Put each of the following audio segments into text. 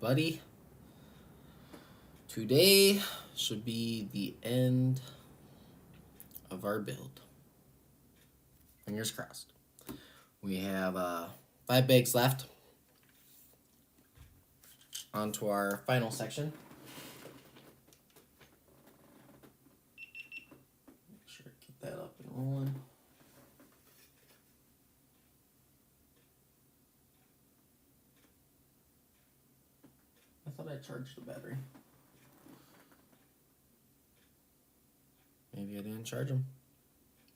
everybody. Today should be the end of our build. Fingers crossed. We have 5 bags left. On to our final section. Make sure to get that up and rolling. I thought I charged the battery. Maybe I didn't charge them.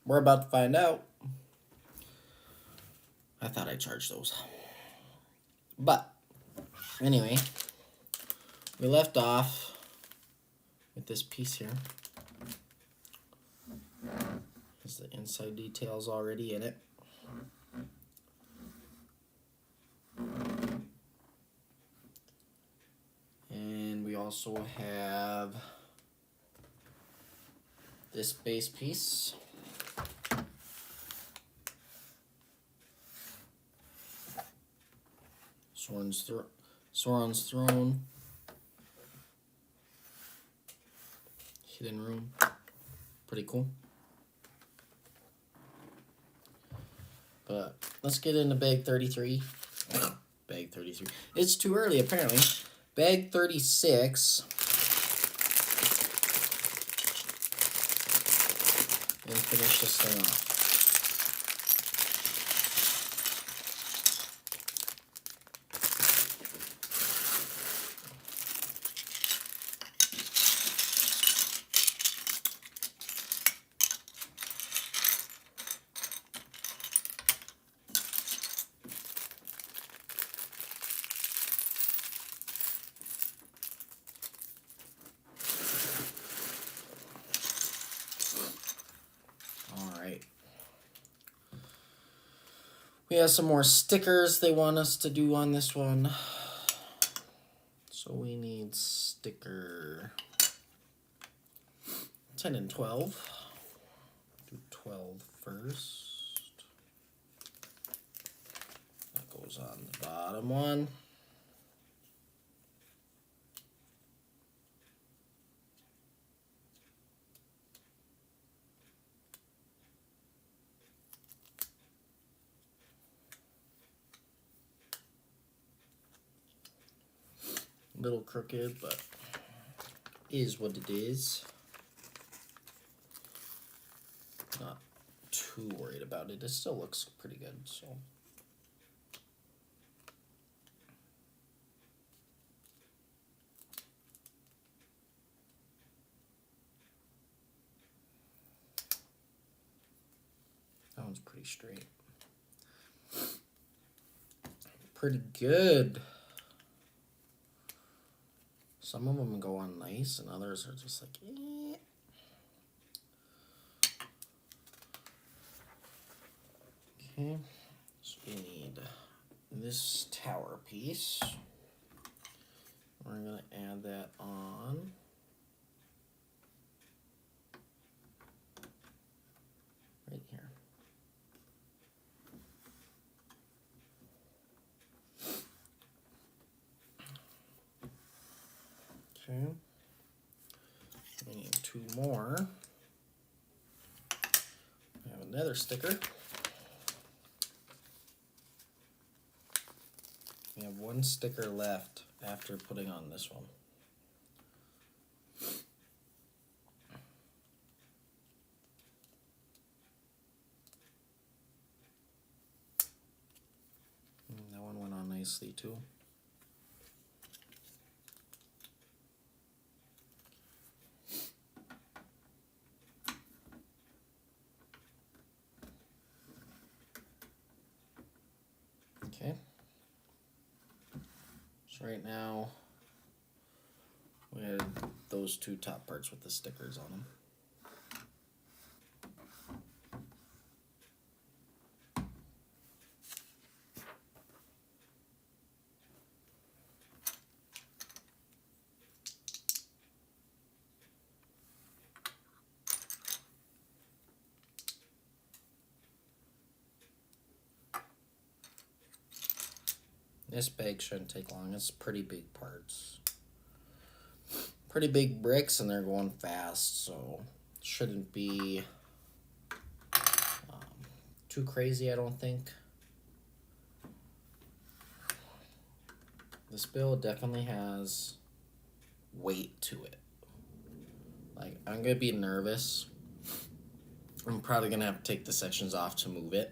We're about to find out. I thought I charged those. But, anyway, we left off with this piece here. There's the inside details already in it. And we also have this base piece. Sauron's Throne. Hidden Room. Pretty cool. But let's get into bag 33. Bag 33. It's too early, apparently. Bag 36. And finish this thing off. We have some more stickers they want us to do on this one. So we need sticker 10 and 12. Do 12 first. That goes on the bottom one. Little crooked, but is what it is. Not too worried about it. It still looks pretty good, so. That one's pretty straight. Pretty good. Some of them go on nice, and others are just like, eh. Okay, so we need this tower piece. We're going to add that on. Right here. Okay, we need 2 more. We have another sticker. We have 1 sticker left after putting on this one. And that one went on nicely too. Okay. So right now, we had those 2 top parts with the stickers on them. This bag shouldn't take long. It's pretty big parts. Pretty big bricks, and they're going fast, so shouldn't be too crazy, I don't think. This build definitely has weight to it. Like, I'm gonna be nervous. I'm probably gonna have to take the sections off to move it,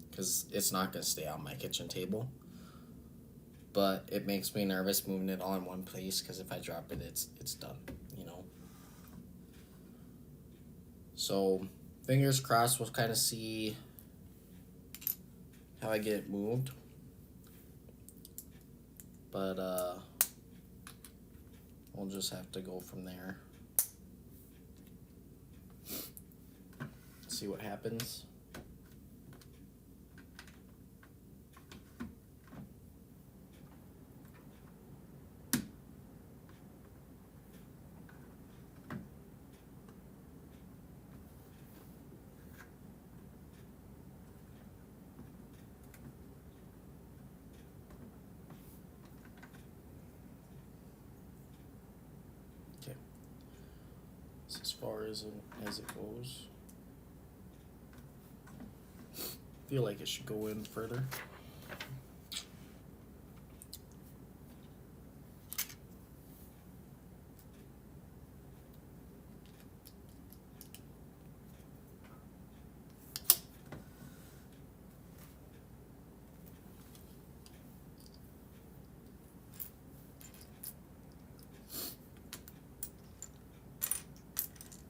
because it's not gonna stay on my kitchen table. But it makes me nervous moving it all in one place, because if I drop it, it's done, you know. So fingers crossed, we'll kind of see how I get it moved. But we'll just have to go from there. See what happens. Okay. That's as far as it goes. Feel like it should go in further.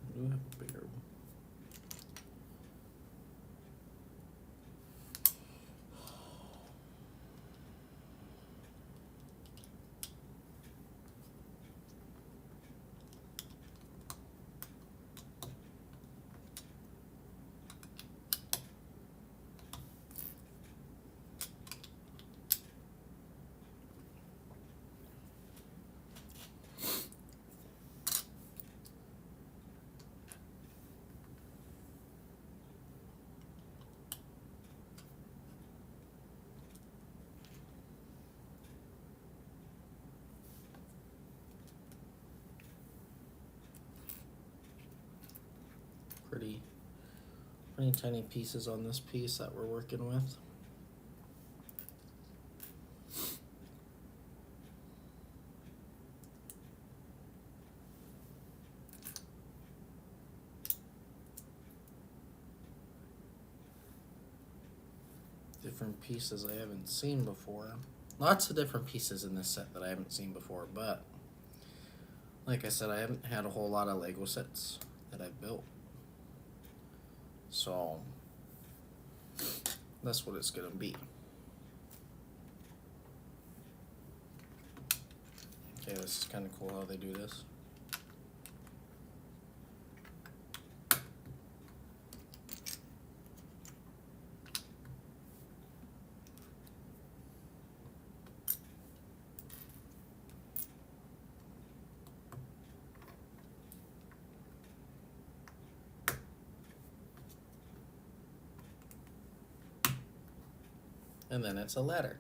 I do have a bigger one. Pretty tiny pieces on this piece that we're working with. Different pieces I haven't seen before. Lots of different pieces in this set that I haven't seen before, but like I said, I haven't had a whole lot of Lego sets that I've built. So that's what it's gonna be. Okay, this is kind of cool how they do this. And then it's a ladder.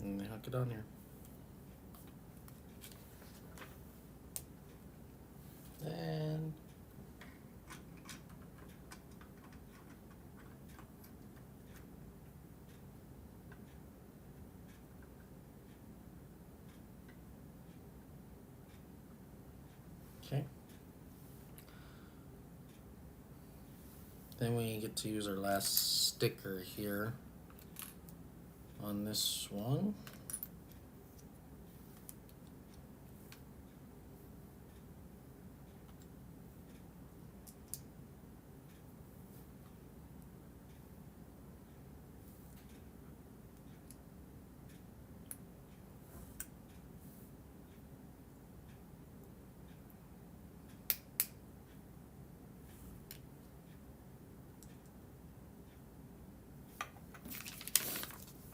And they hook it on here. And okay. Then we get to use our last sticker here on this one.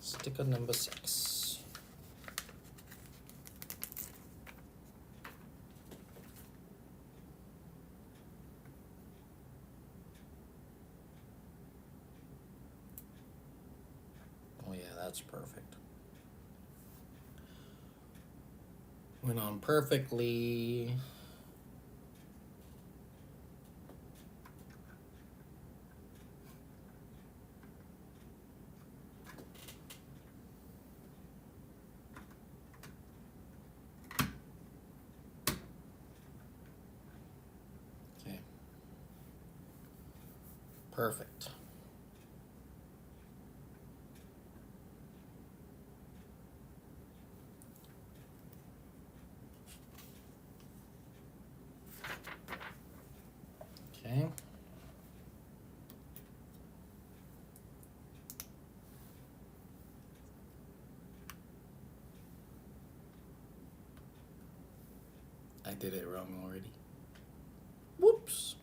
Sticker number 6. That's perfect. Went on perfectly. Okay. Perfect. Okay. I did it wrong already. Whoops.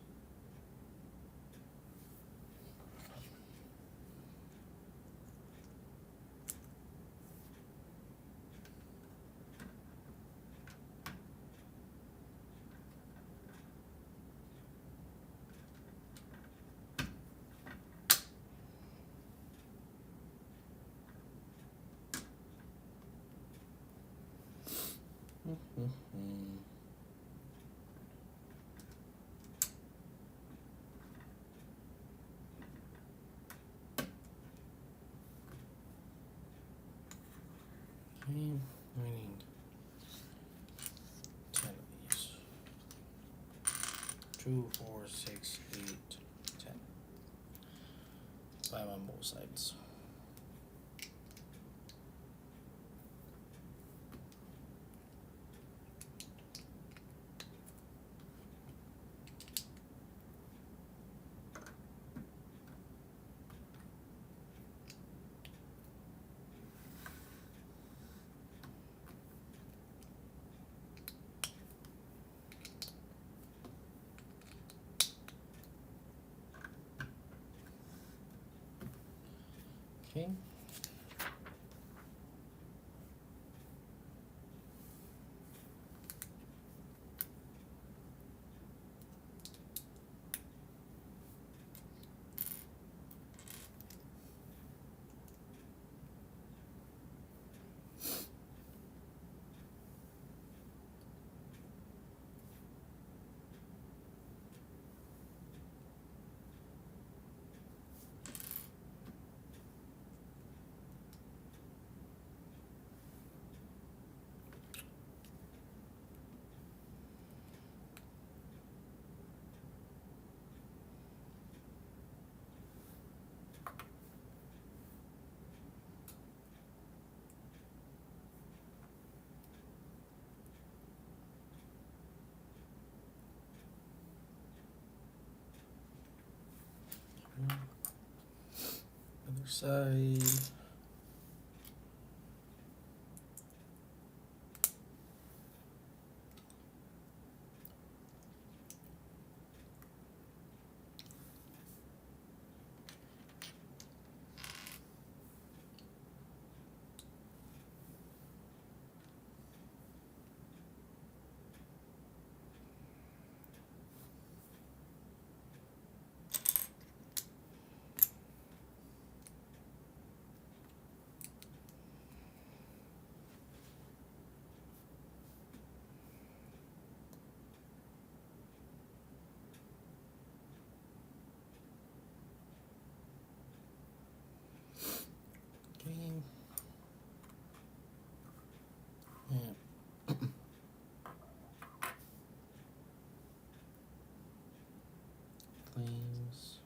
Okay, I need 10 of these. 2, 4, 6, 8, 10. 5 on both sides. Okay. Other side. Okay. Yeah. Flames.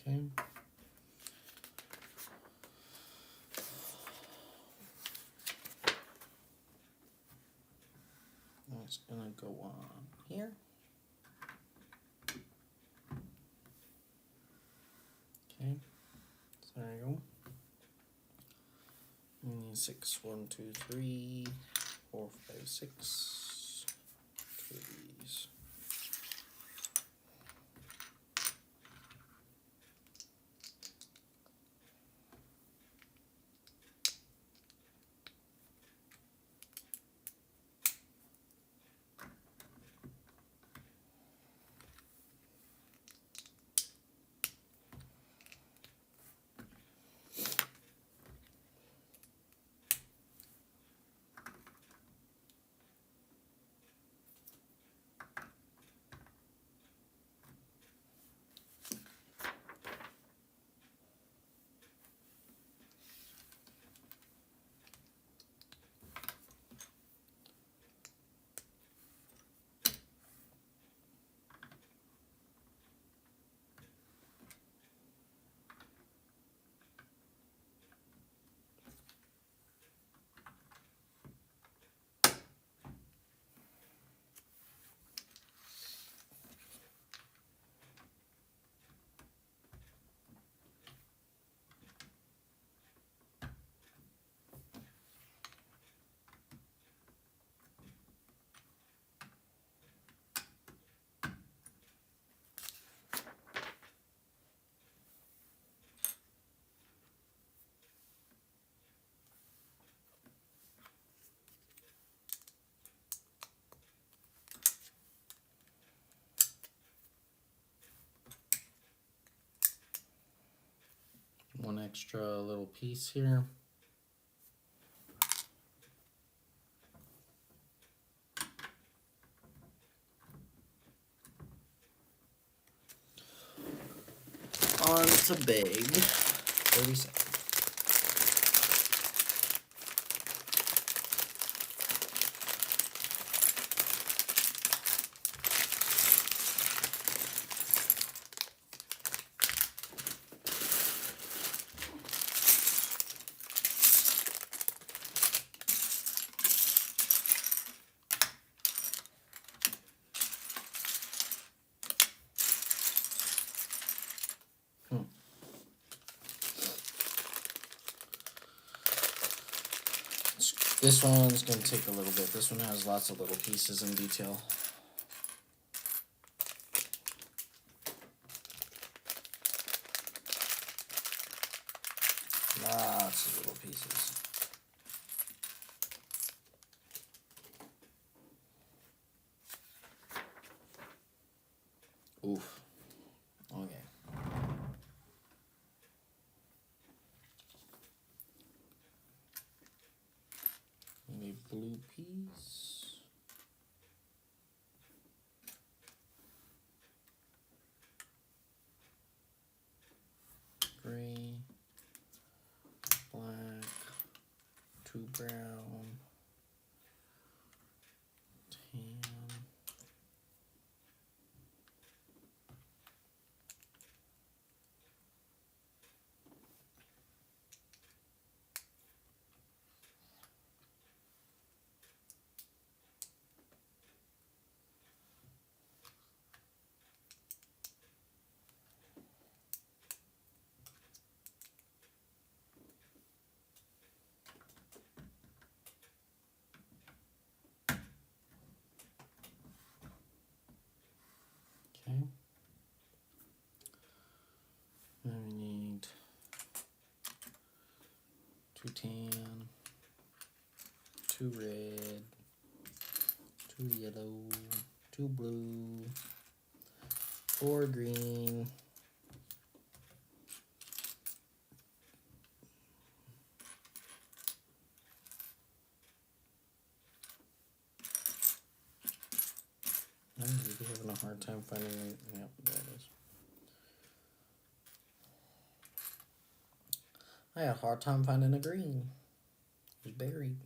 Okay. That's gonna go on here. Okay. So there you go. We need 6, 1, 2, 3, 4, 5, 6, extra little piece here. On to bag 37. This one's going to take a little bit. This one has lots of little pieces in detail. Lots of little pieces. Oof. Okay. Maybe blue piece. Gray. Black. 2 brown. Tan. Okay. Then we need 2 tan, 2 red, 2 yellow, 2 blue, 4 green, I'm really having a hard time finding it. Yep, there it is. I had a hard time finding a green. It was buried.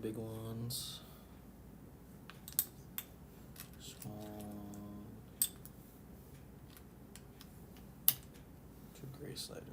big ones. Small. 2 gray sliders.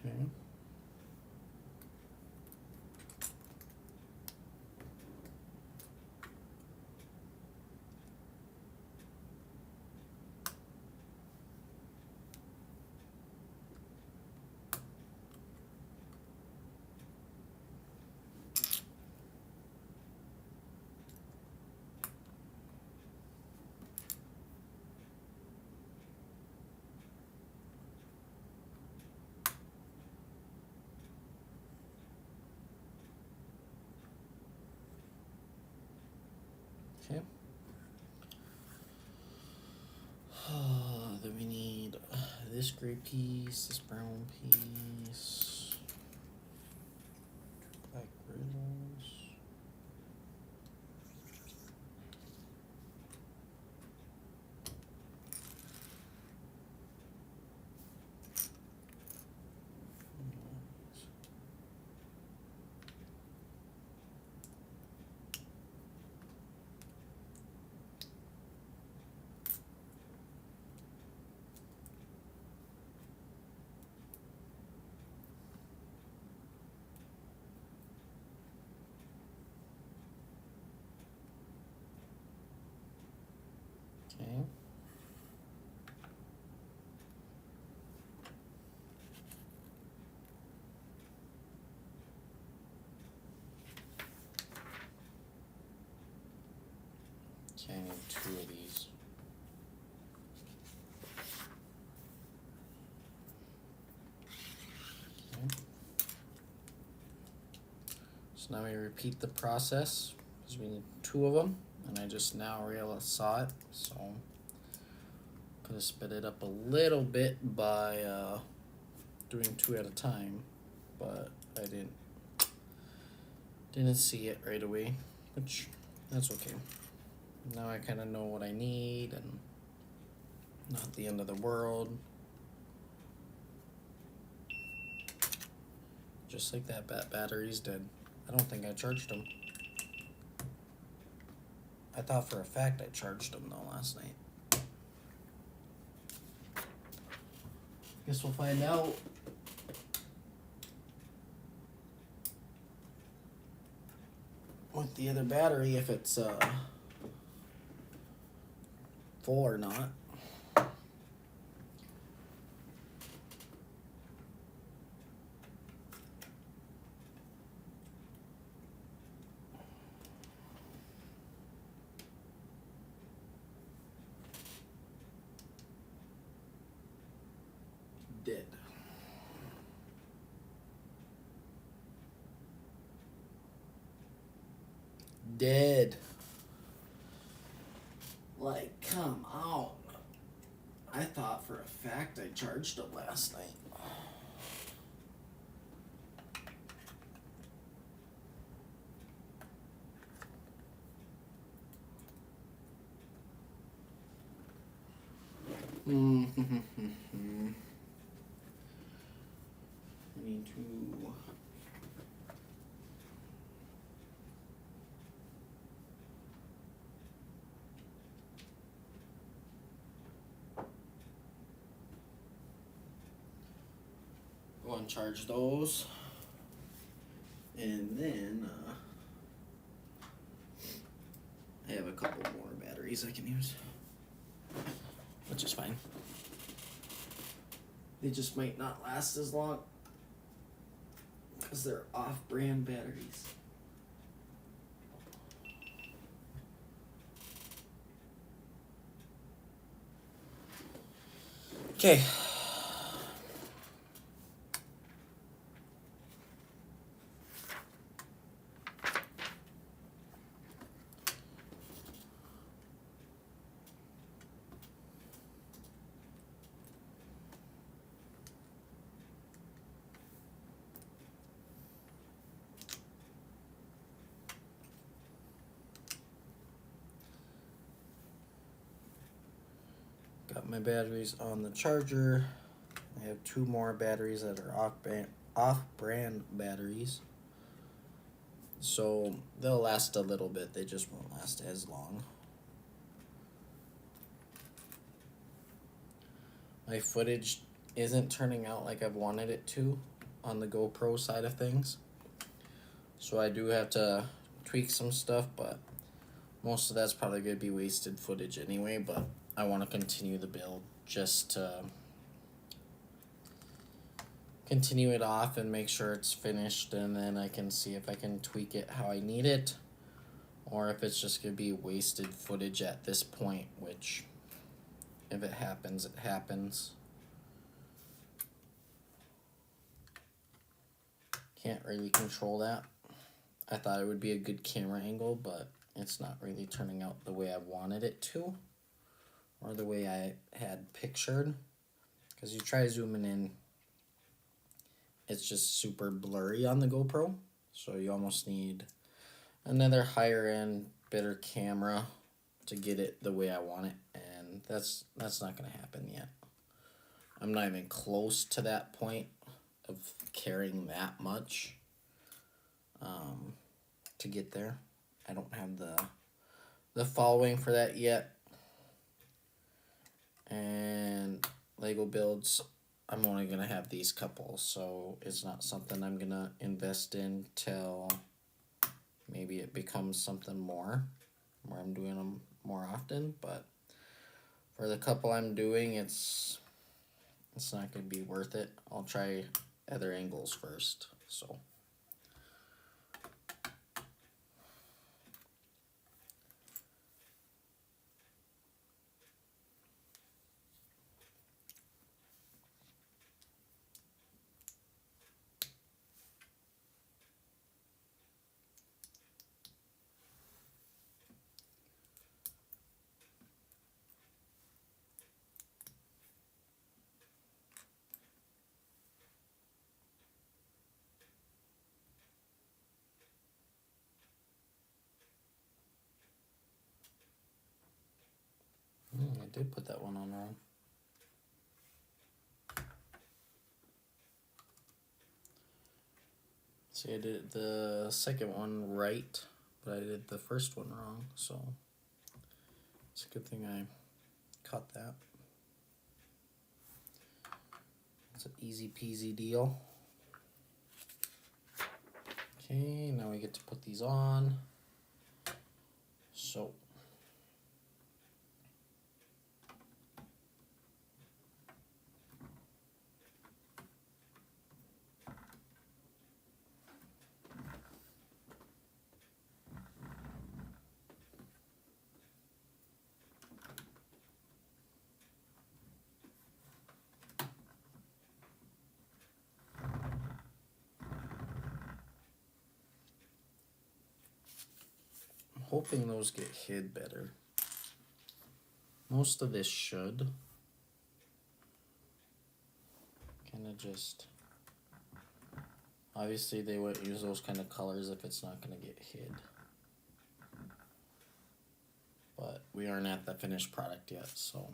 Okay. Okay. Then we need this gray piece, this brown piece, 2 black grills. Okay. Okay, I need 2 of these. Okay. So now we repeat the process because we need 2 of them, and I just now saw it, so I'm gonna sped it up a little bit by doing 2 at a time, but I didn't see it right away, which that's okay. Now I kind of know what I need, and not the end of the world. Just like that, battery's dead. I don't think I charged them. I thought for a fact I charged them though last night. Guess we'll find out. With the other battery, if it's full or not. Dead. Dead. Like, come on. I thought for a fact I charged them last night. I need to... go and charge those. And then, I have a couple more batteries I can use. Which is fine. They just might not last as long because they're off-brand batteries. Okay. my batteries on the charger. I have 2 more batteries that are off-brand batteries. So they'll last a little bit, they just won't last as long. My footage isn't turning out like I've wanted it to on the GoPro side of things. So I do have to tweak some stuff, but most of that's probably going to be wasted footage anyway, but I want to continue the build just to continue it off and make sure it's finished, and then I can see if I can tweak it how I need it, or if it's just going to be wasted footage at this point, which if it happens, it happens. Can't really control that. I thought it would be a good camera angle, but it's not really turning out the way I wanted it to, or the way I had pictured. Because you try zooming in, it's just super blurry on the GoPro, so you almost need another higher end, better camera to get it the way I want it, and that's not going to happen yet. I'm not even close to that point of caring that much to get there. I don't have the following for that yet. And Lego builds, I'm only going to have these couple, so it's not something I'm going to invest in till maybe it becomes something more, where I'm doing them more often. But for the couple I'm doing, it's not going to be worth it. I'll try other angles first. So I did put that one on wrong. See, I did the second one right, but I did the first one wrong, so it's a good thing I caught that. It's an easy peasy deal. Okay, now we get to put these on. So I'm hoping those get hid better. Most of this should. Kind of just, obviously they wouldn't use those kind of colors if it's not going to get hid. But we aren't at the finished product yet, so.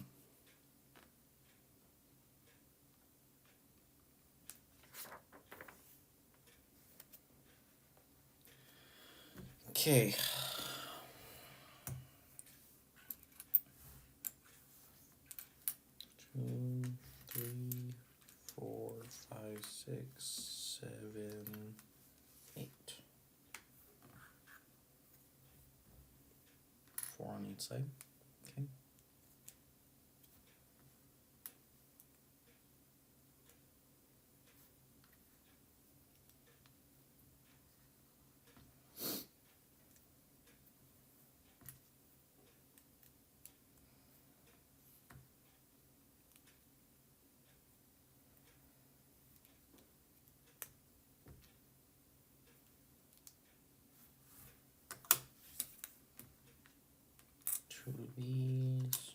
Okay. 2, 3, 4, 5, 6, 7, 8. 4 on each side. Okay. Two of these.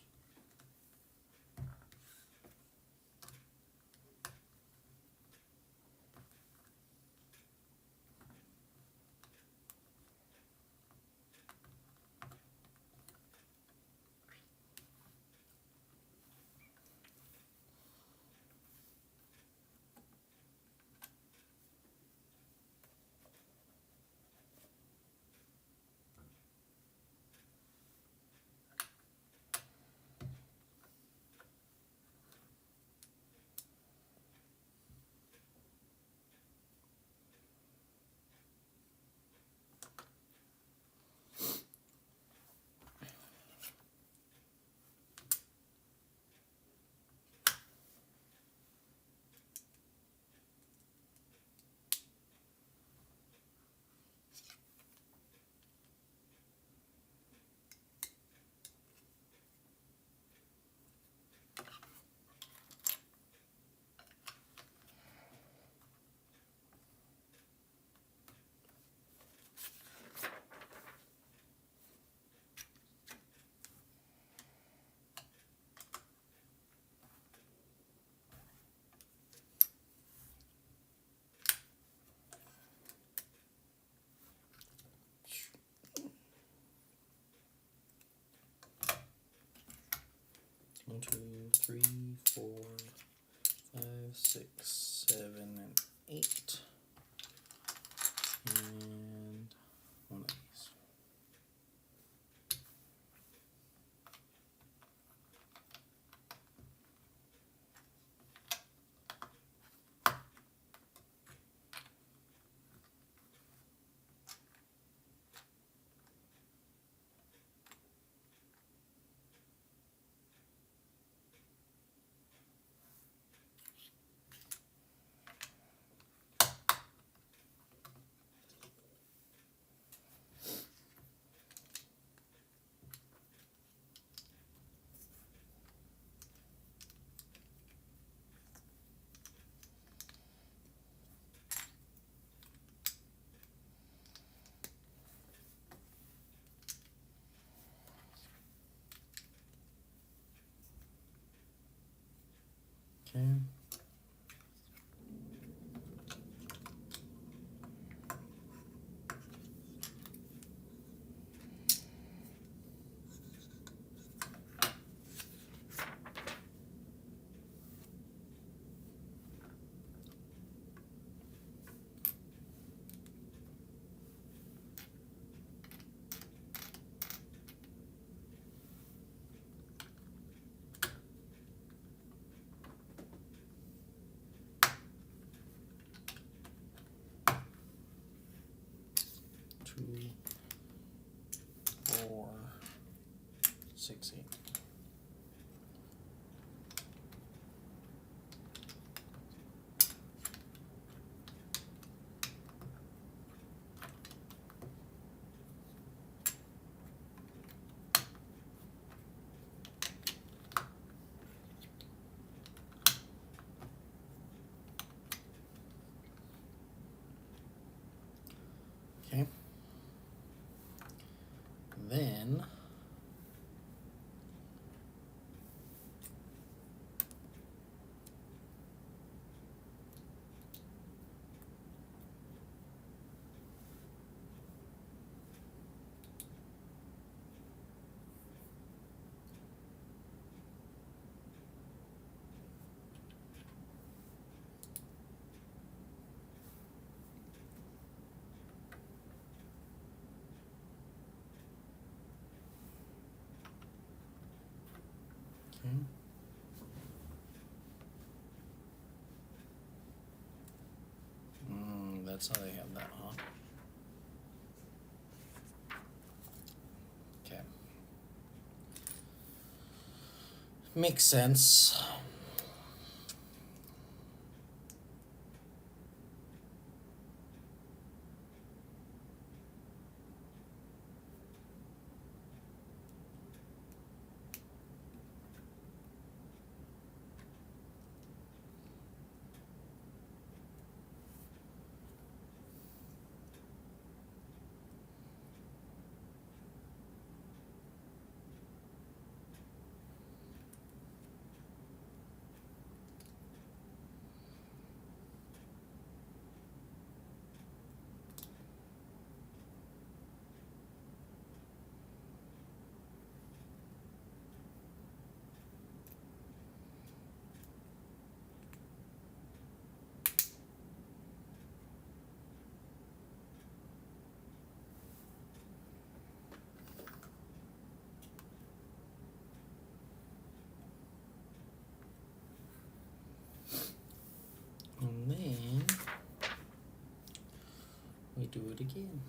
1, 2, 3, 4, 5, 6, 7, and 8. And one of these. Okay. Two, 4, 6, 8. Okay. Then that's how they have that, huh? Okay. Makes sense. And then we do it again.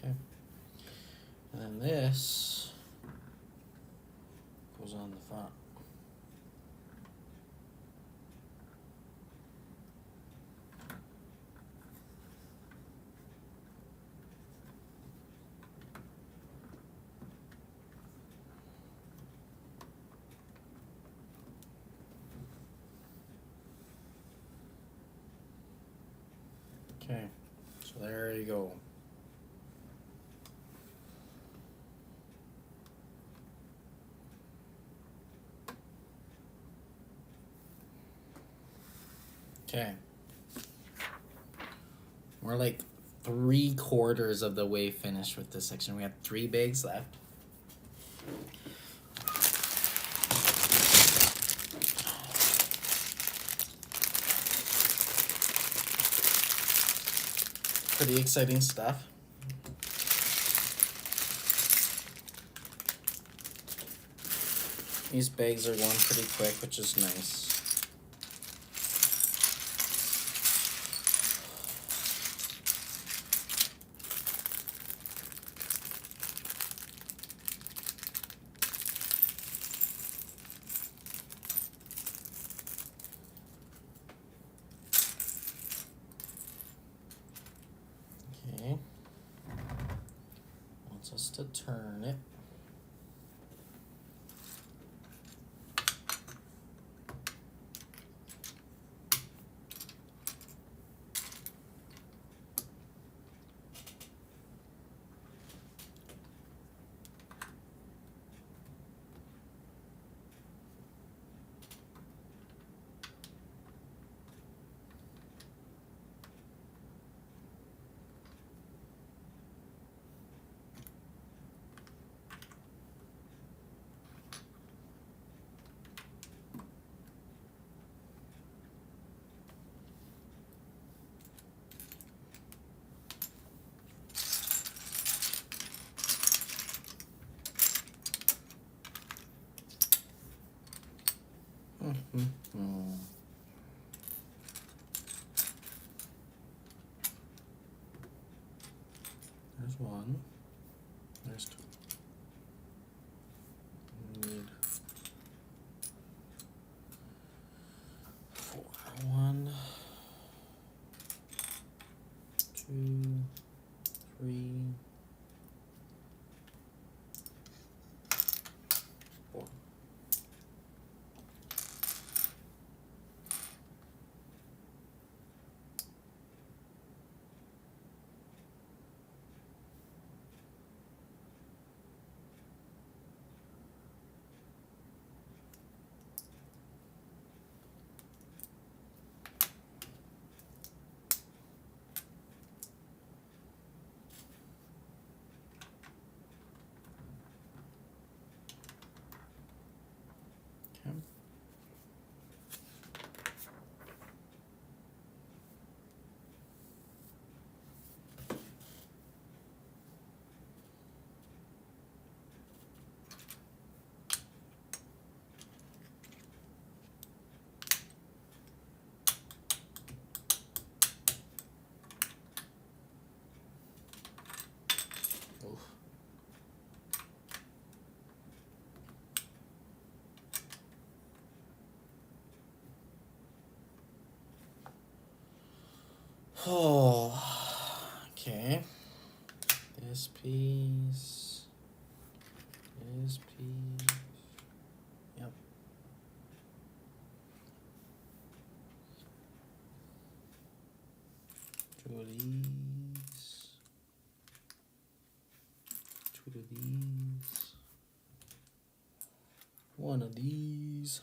Okay. And then this goes on the front. Okay, so there you go. Okay. We're like 3/4 of the way finished with this section. We have 3 bags left. Pretty exciting stuff. These bags are going pretty quick, which is nice. Okay. Wants us to turn it. There's one. There's 2. We need 4. 1, 2, 3, 4. Okay. Oof. Oh, okay. This piece. This piece. Yep. Two of these. Two of these. One of these.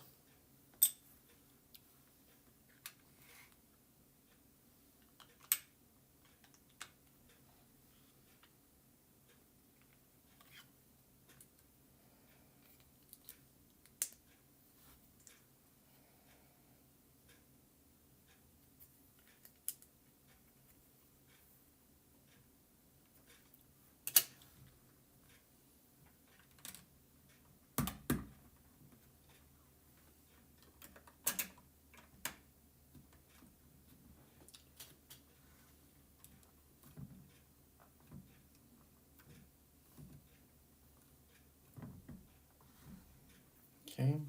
Okay.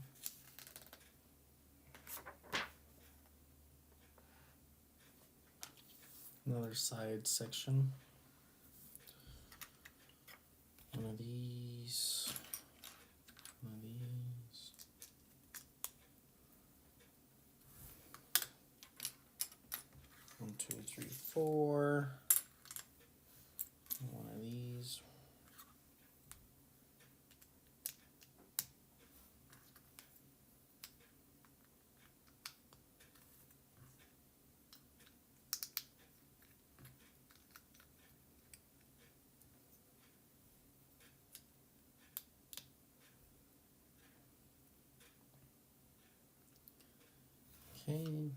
Another side section. One of these. One of these. One, 2, 3, 4. One of these. Okay.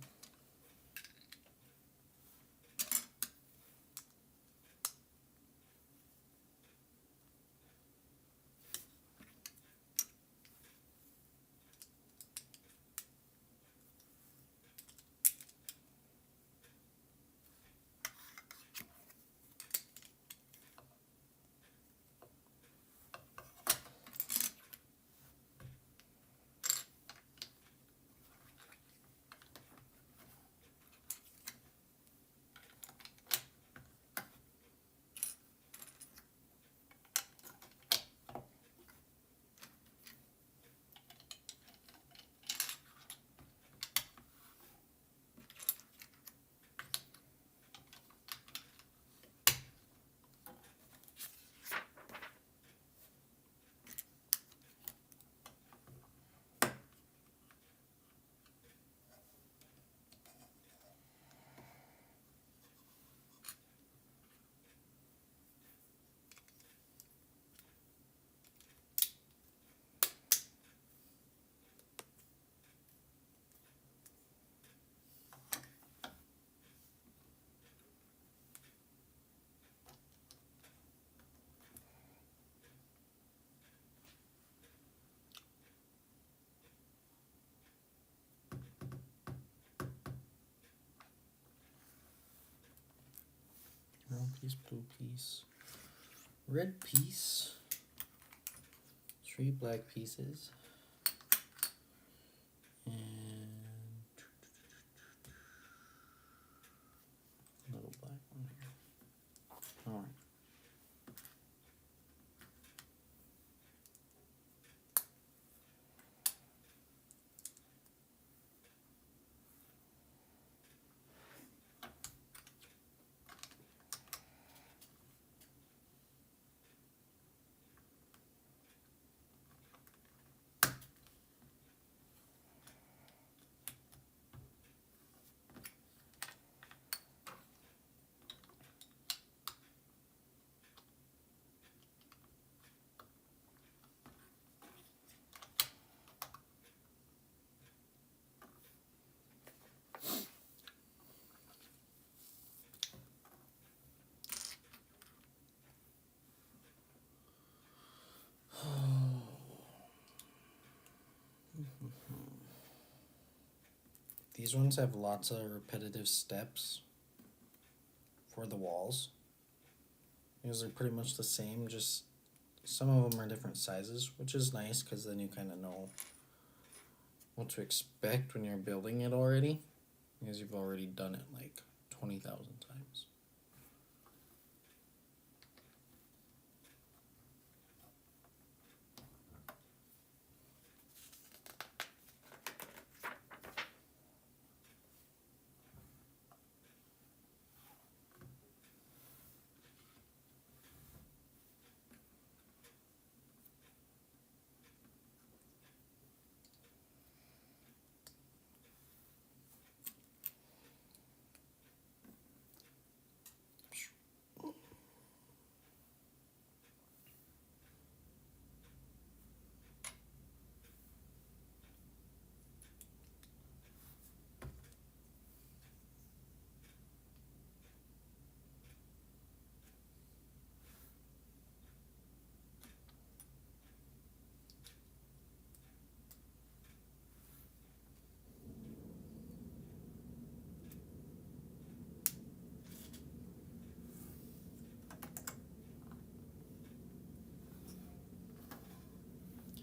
Brown piece, blue piece, red piece, 3 black pieces, and a little black one here. All right. These ones have lots of repetitive steps for the walls. These are pretty much the same, just some of them are different sizes, which is nice because then you kind of know what to expect when you're building it already, because you've already done it like 20,000 times.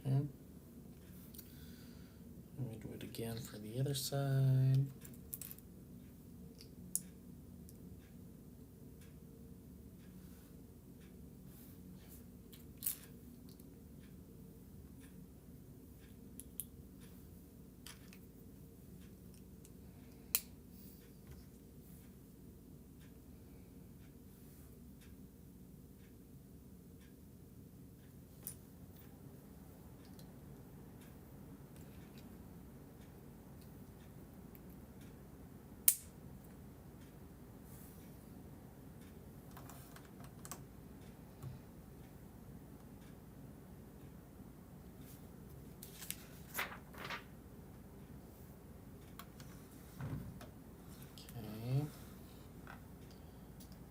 Okay. Let me do it again for the other side.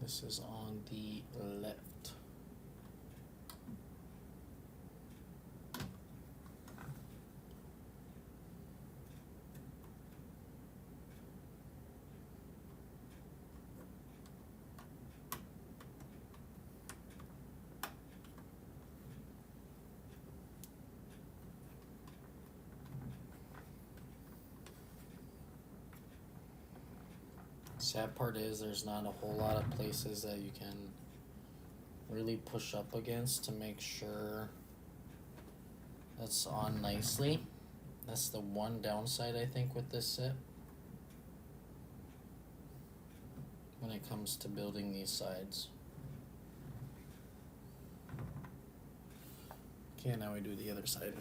This is on the left. Sad part is there's not a whole lot of places that you can really push up against to make sure that's on nicely. That's the one downside I think with this set when it comes to building these sides. Okay, now we do the other side.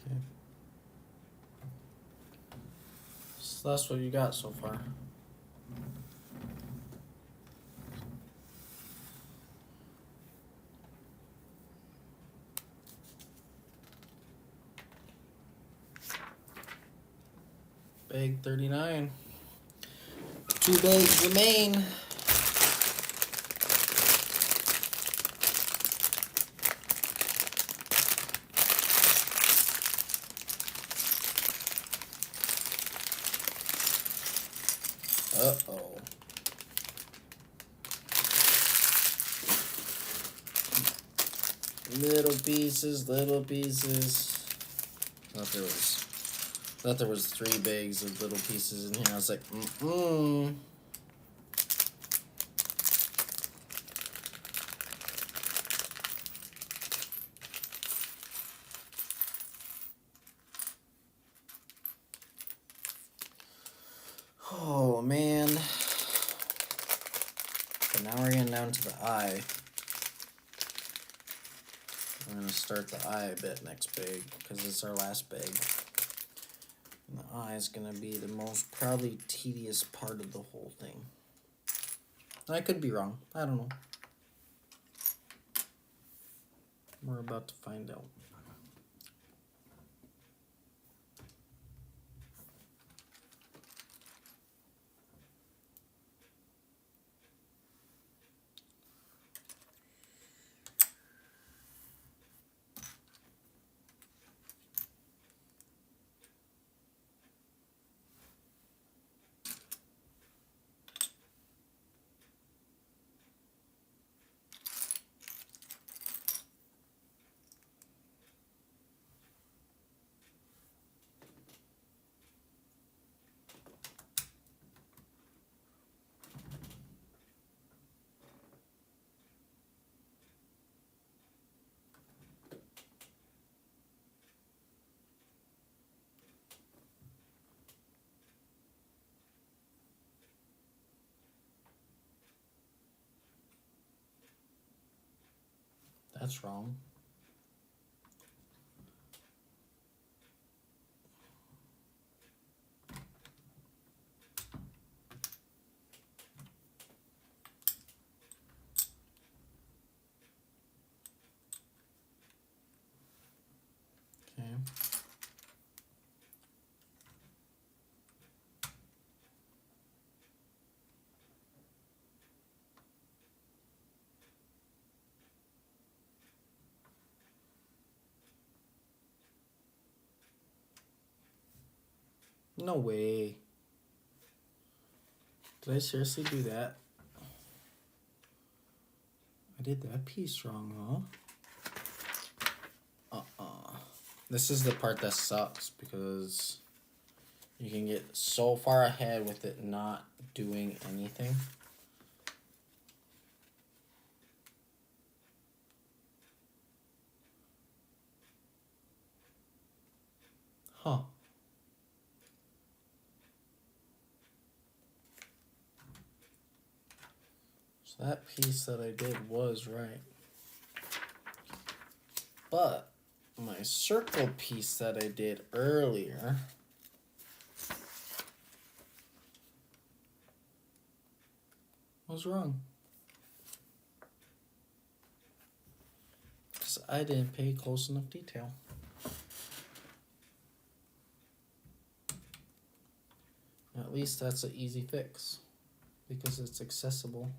Okay. So that's what you got so far. Bag 39. 2 bags remain. Uh-oh. Little pieces, little pieces. Thought there was 3 bags of little pieces in here. I was like, Oh, man. But now we're getting down to the eye. We're going to start the eye a bit next bag, because it's our last bag. And the eye is going to be the most probably tedious part of the whole thing. I could be wrong. I don't know. We're about to find out. That's wrong. Okay. No way. Did I seriously do that? I did that piece wrong, huh? This is the part that sucks, because you can get so far ahead with it not doing anything. Huh. So that piece that I did was right. But my circle piece that I did earlier was wrong. Because I didn't pay close enough detail. At least that's an easy fix, because it's accessible.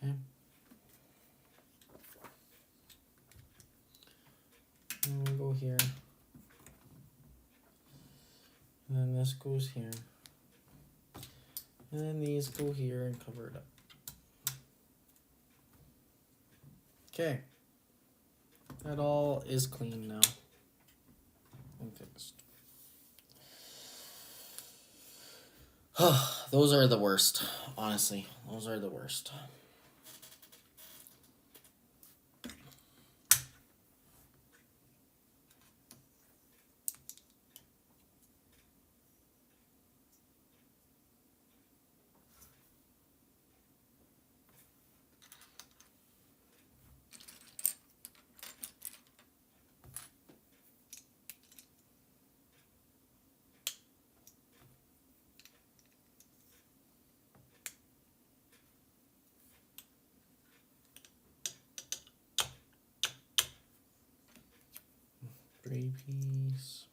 Okay. And we'll go here. And then this goes here. And then these go here and cover it up. Okay. That all is clean now. And fixed. Those are the worst. Honestly, those are the worst. Three piece.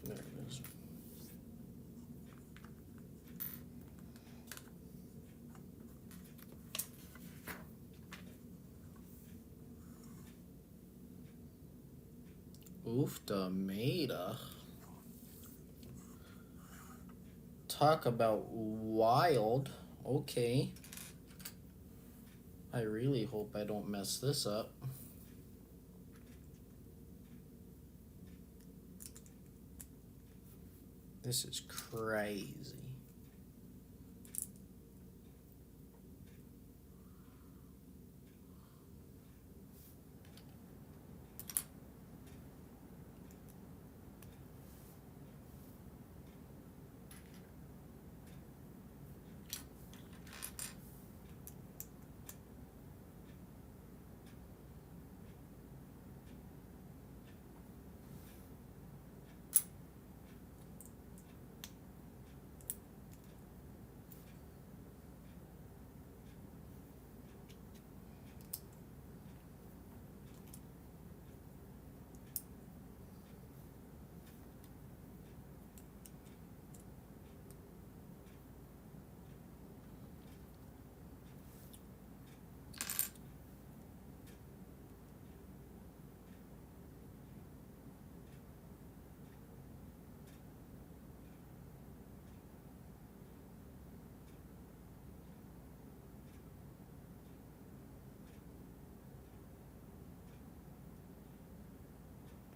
There it is. Ooftamata. Talk about wild. Okay. I really hope I don't mess this up. This is crazy.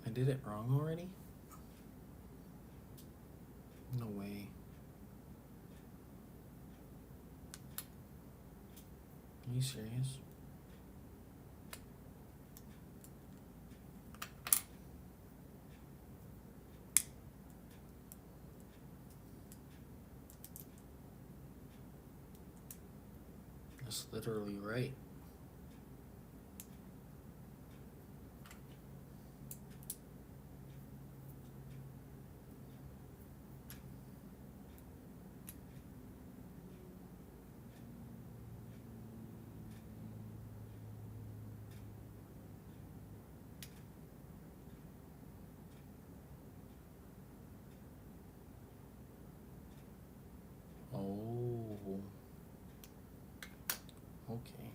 I did it wrong already? No way. Are you serious? That's literally right. Oh. Okay.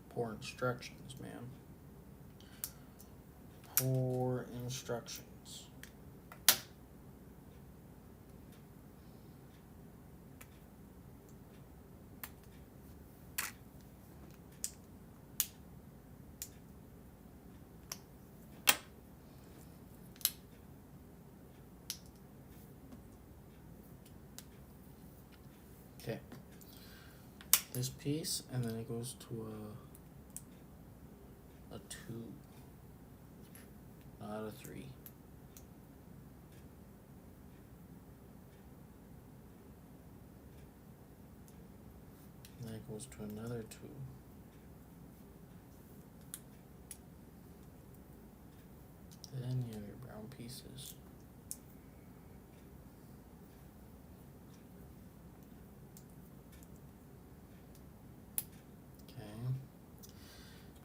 Poor instructions, man. Poor instructions. Okay. This piece, and then it goes to a 2. Out of 3. And that goes to another 2. Then you have your brown pieces. Okay.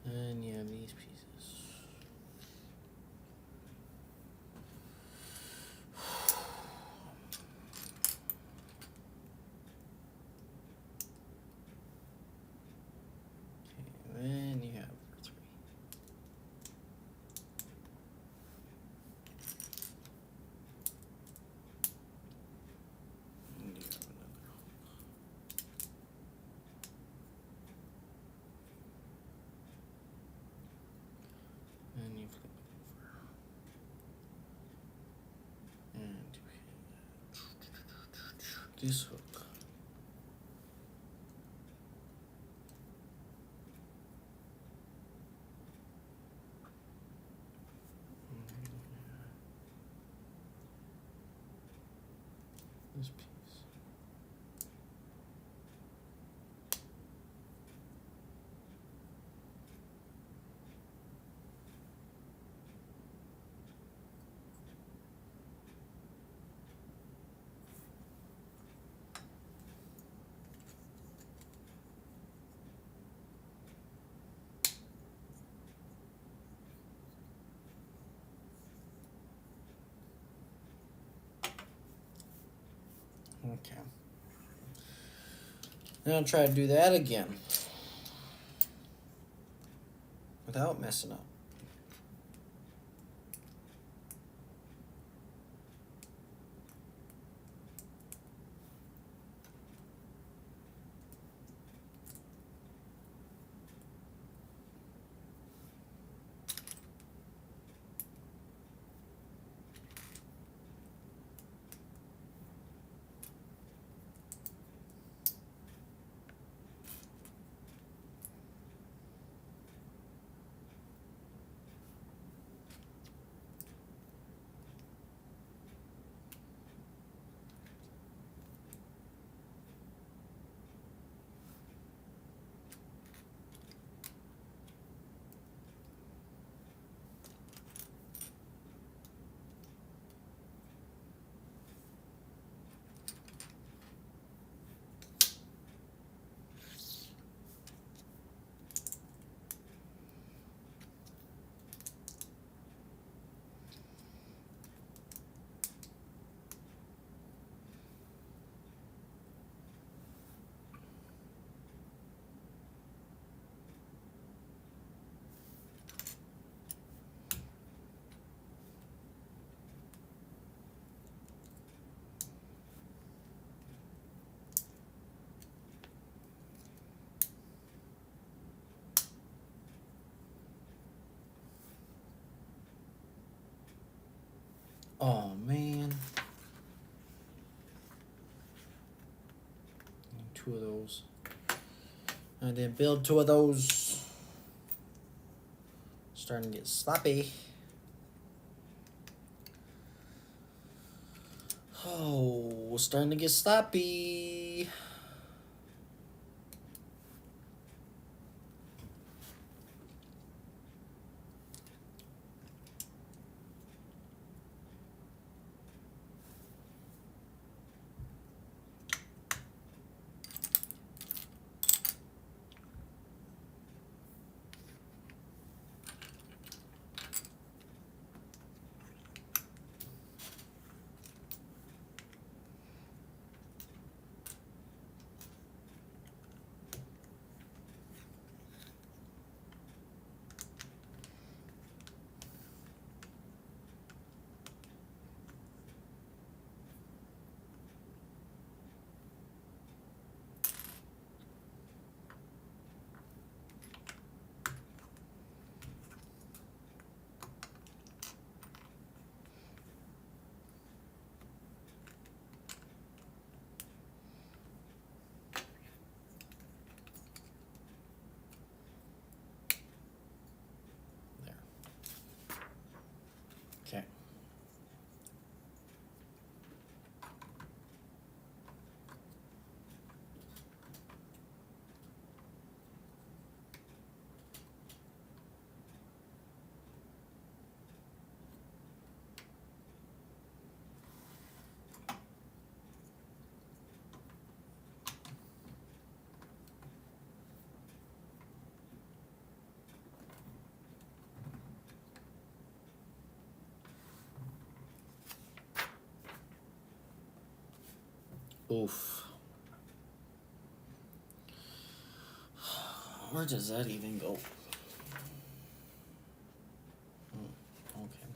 And you have these pieces. Okay, then you have 3. And you have another hook. And you flip it over. And you hit this hook. This piece. Okay. Now I'll try to do that again without messing up. Oh man. 2 of those. I didn't build 2 of those. Starting to get sloppy. Oh, starting to get sloppy. Oof. Where does that even go? Okay.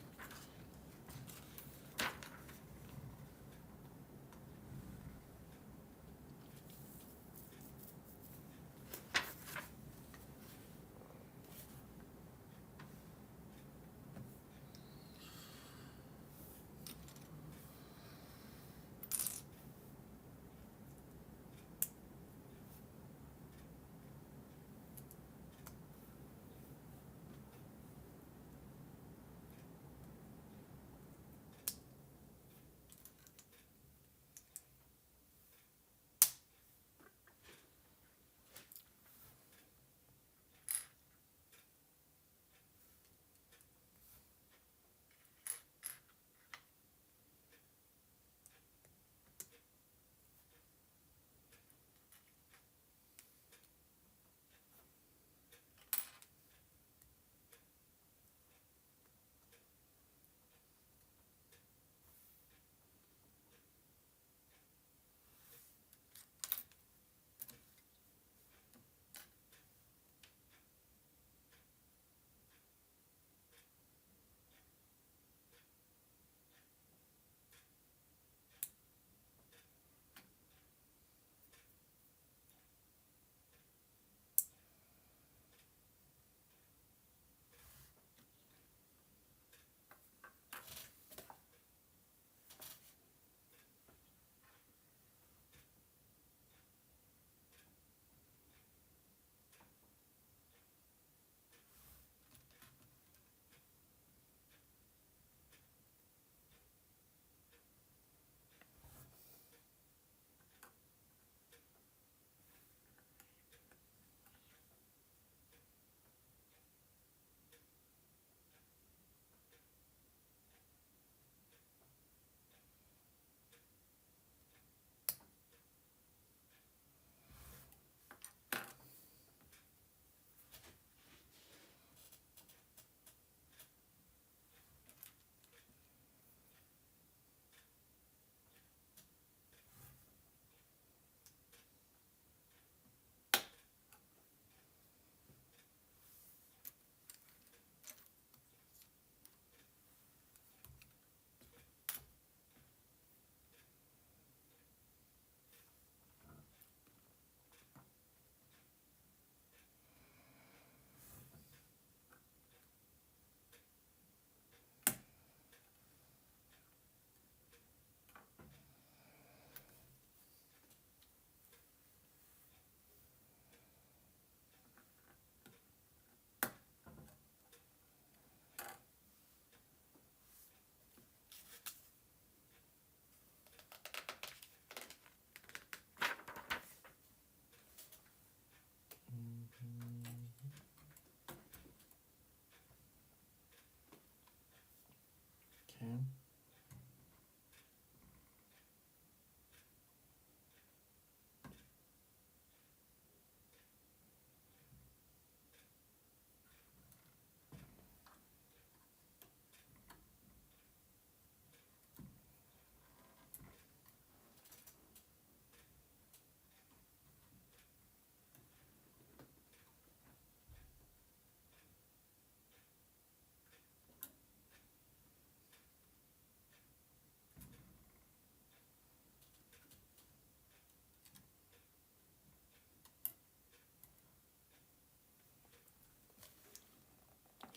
Okay.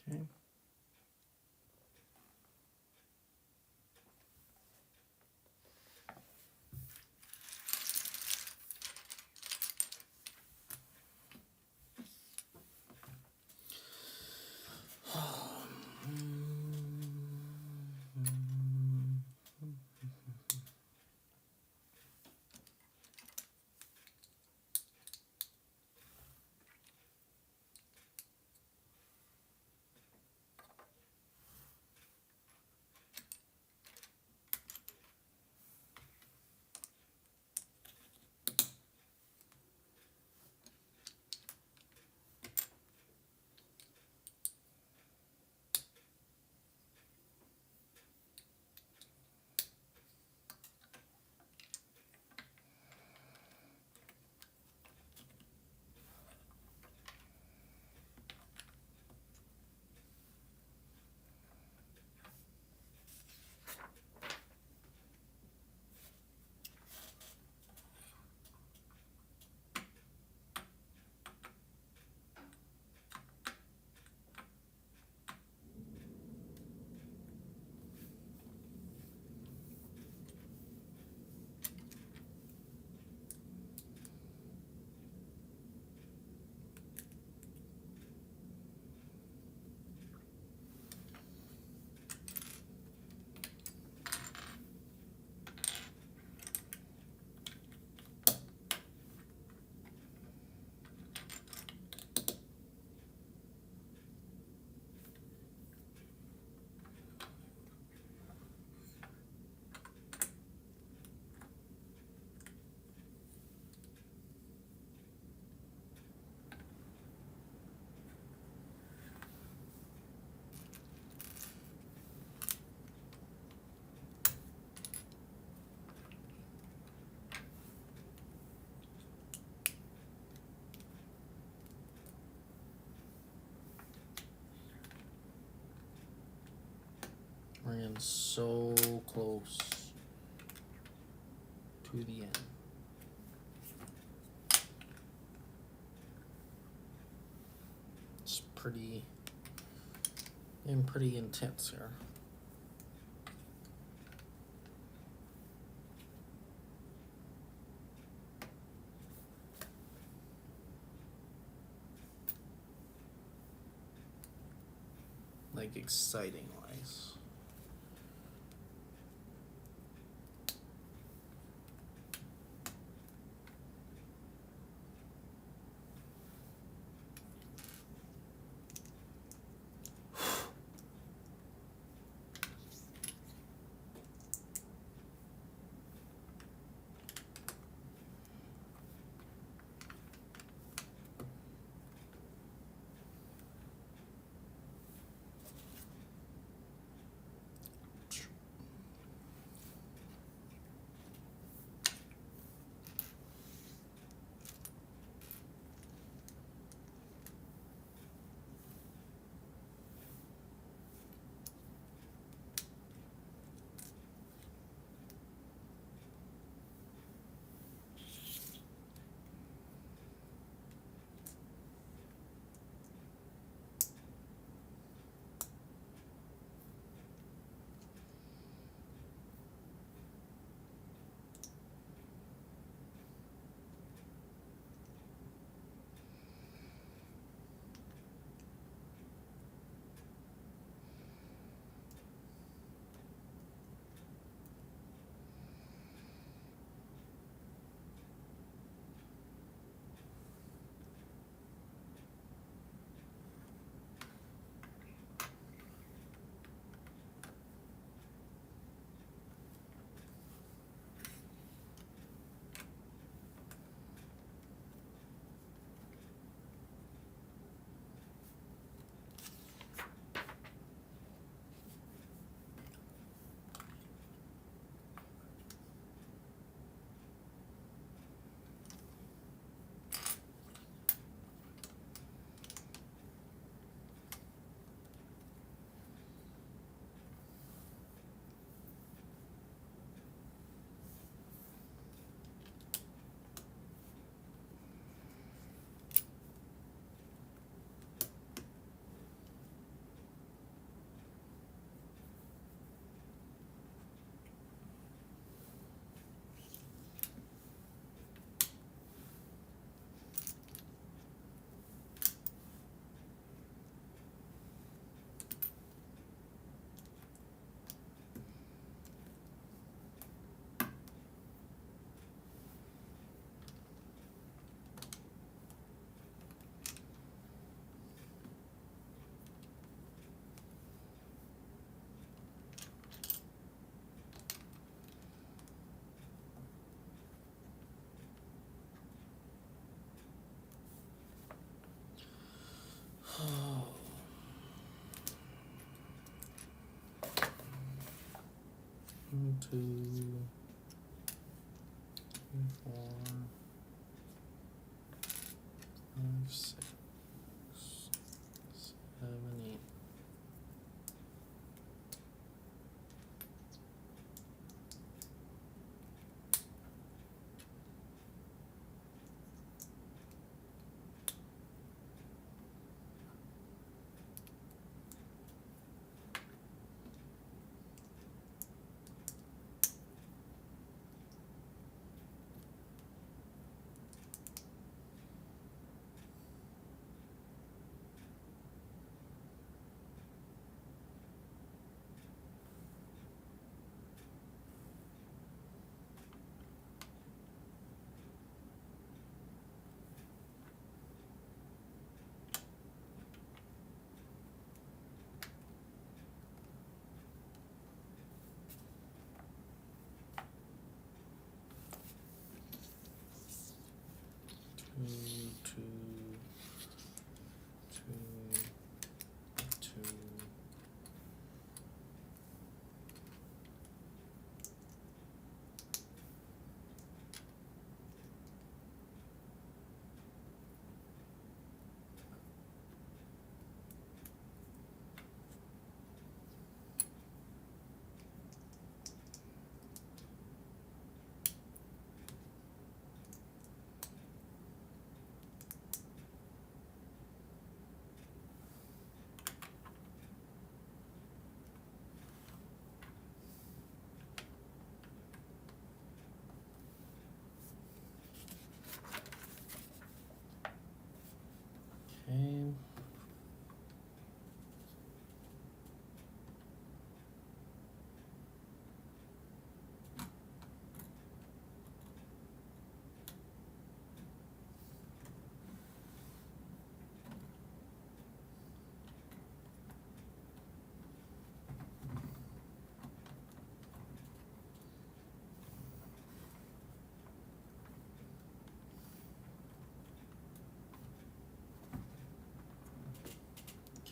Okay. and so close to the end. It's pretty intense here. Like exciting wise. One, 2, 3, 4, 5, 6, 7, 8. Two, two.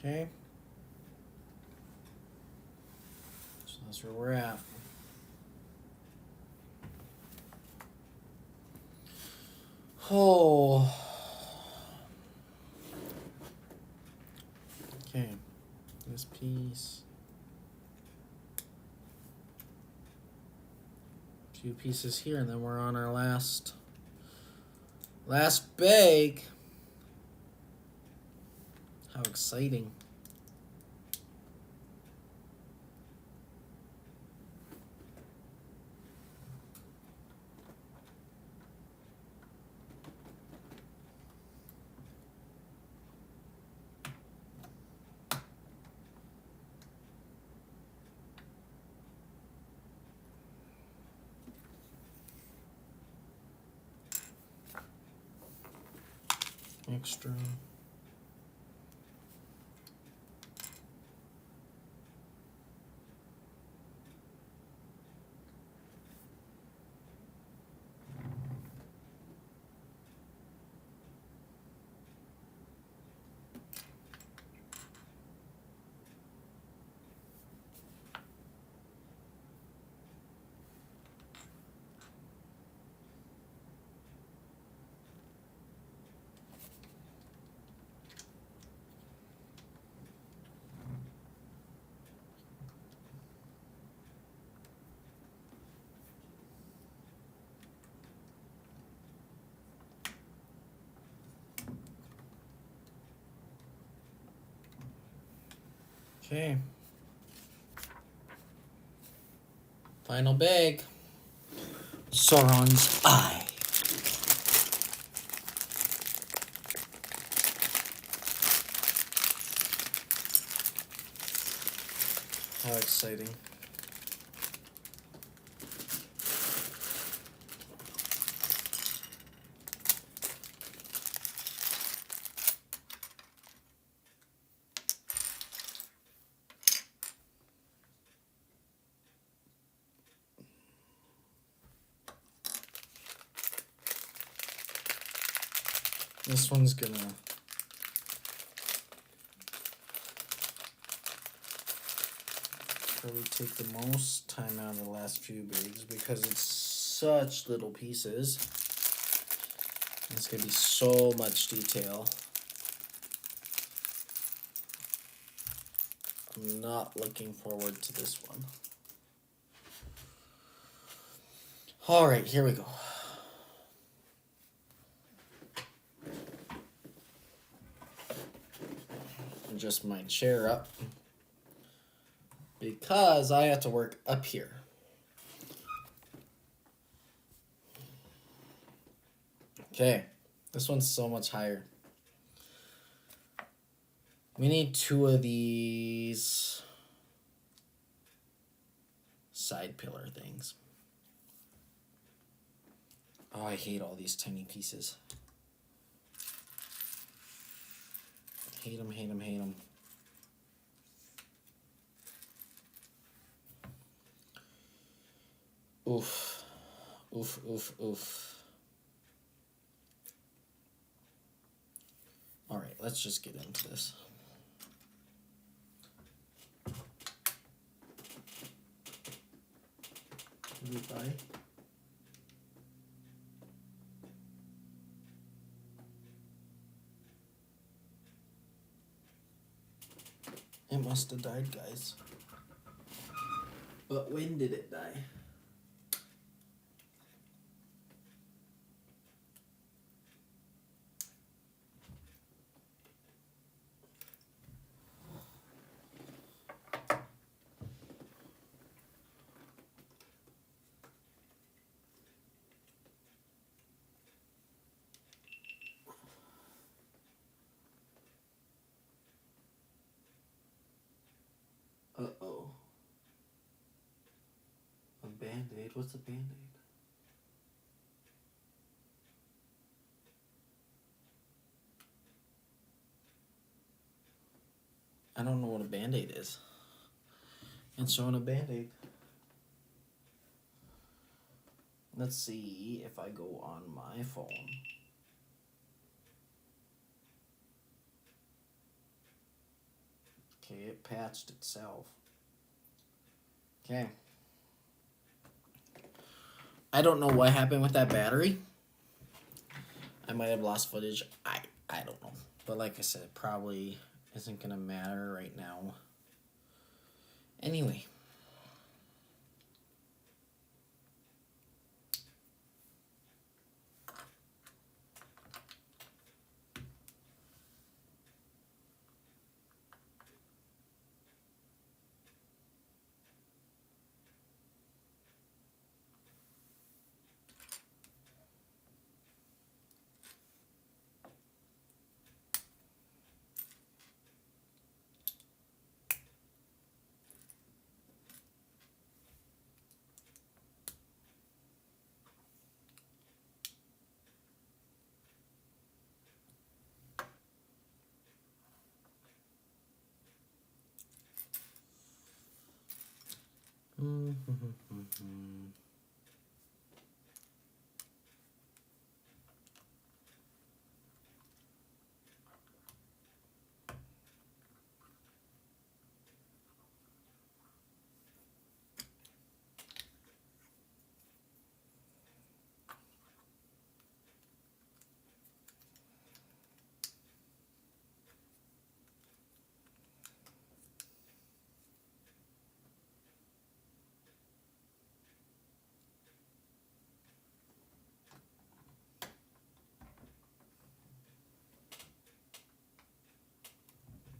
Okay. So that's where we're at. Oh. Okay. This piece. Few pieces here, and then we're on our last bag. How exciting. Extra. Okay. Final bag. Sauron's Eye. How exciting. This one's gonna probably take the most time out of the last few bags because it's such little pieces. It's gonna be so much detail. I'm not looking forward to this one. All right, here we go. Adjust my chair up because I have to work up here. Okay, this one's so much higher. We need 2 of these side pillar things. Oh, I hate all these tiny pieces. Hate them, hate them, hate them. Oof. Oof, oof, oof. All right, let's just get into this. Goodbye. It must have died, guys. But when did it die? Uh-oh. A Band-Aid? What's a Band-Aid? I don't know what a Band-Aid is. It's showing a Band-Aid. Let's see if I go on my phone. Okay, it patched itself. Okay. I don't know what happened with that battery. I might have lost footage. I don't know. But like I said, it probably isn't going to matter right now. Anyway.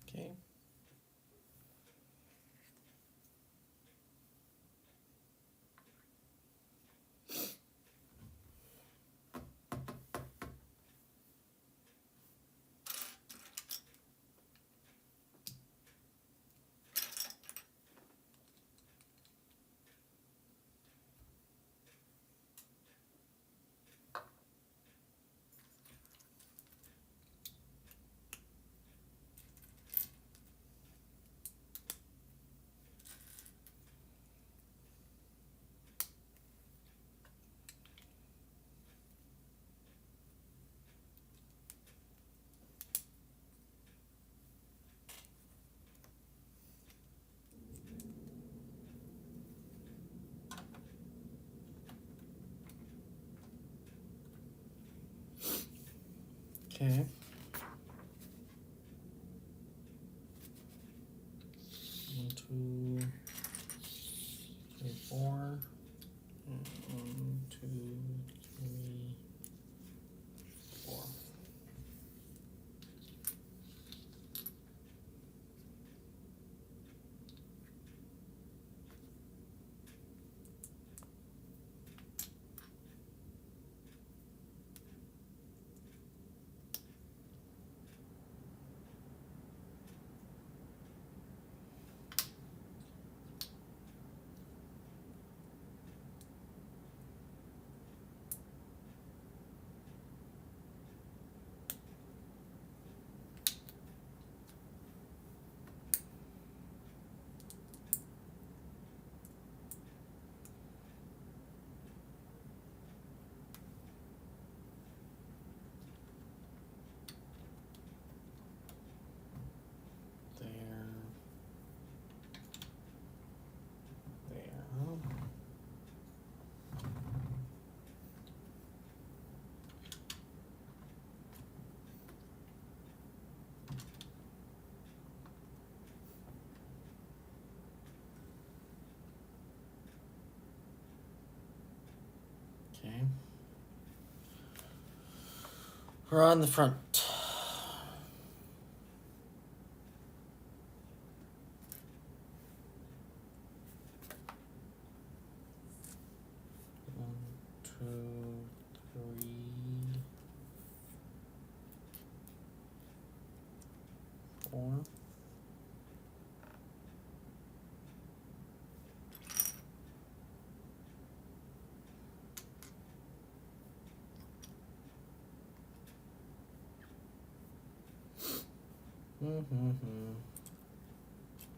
Okay. Okay. 1, 2, 3, 4. 1, 2, 3, 4. There. Okay. We're on the front. One, two, three, 4. Mm-hmm.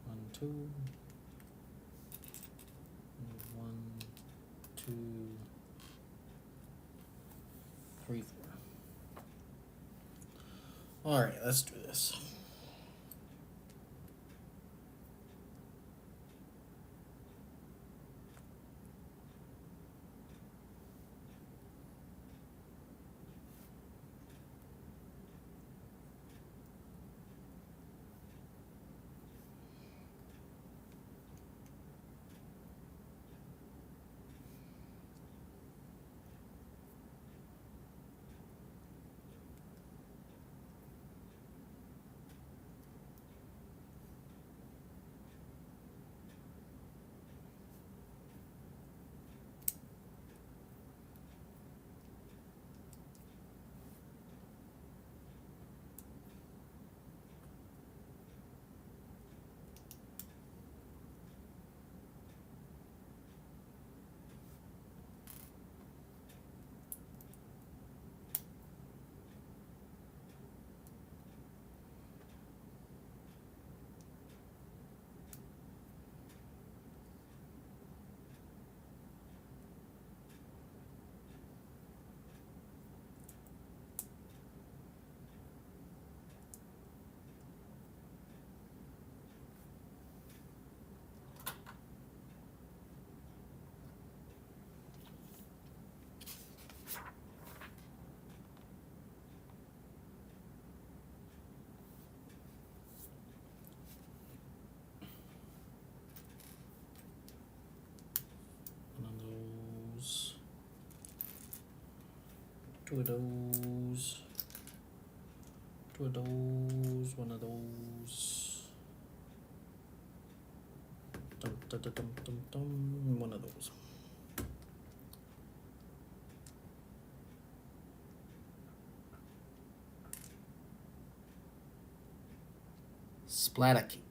1, 2. 1, 2, 3, 4. All right, let's do this. Two of those. Two of those. One of those. Dum, dum, dum, dum, dum, dum. One of those. Splatter cake.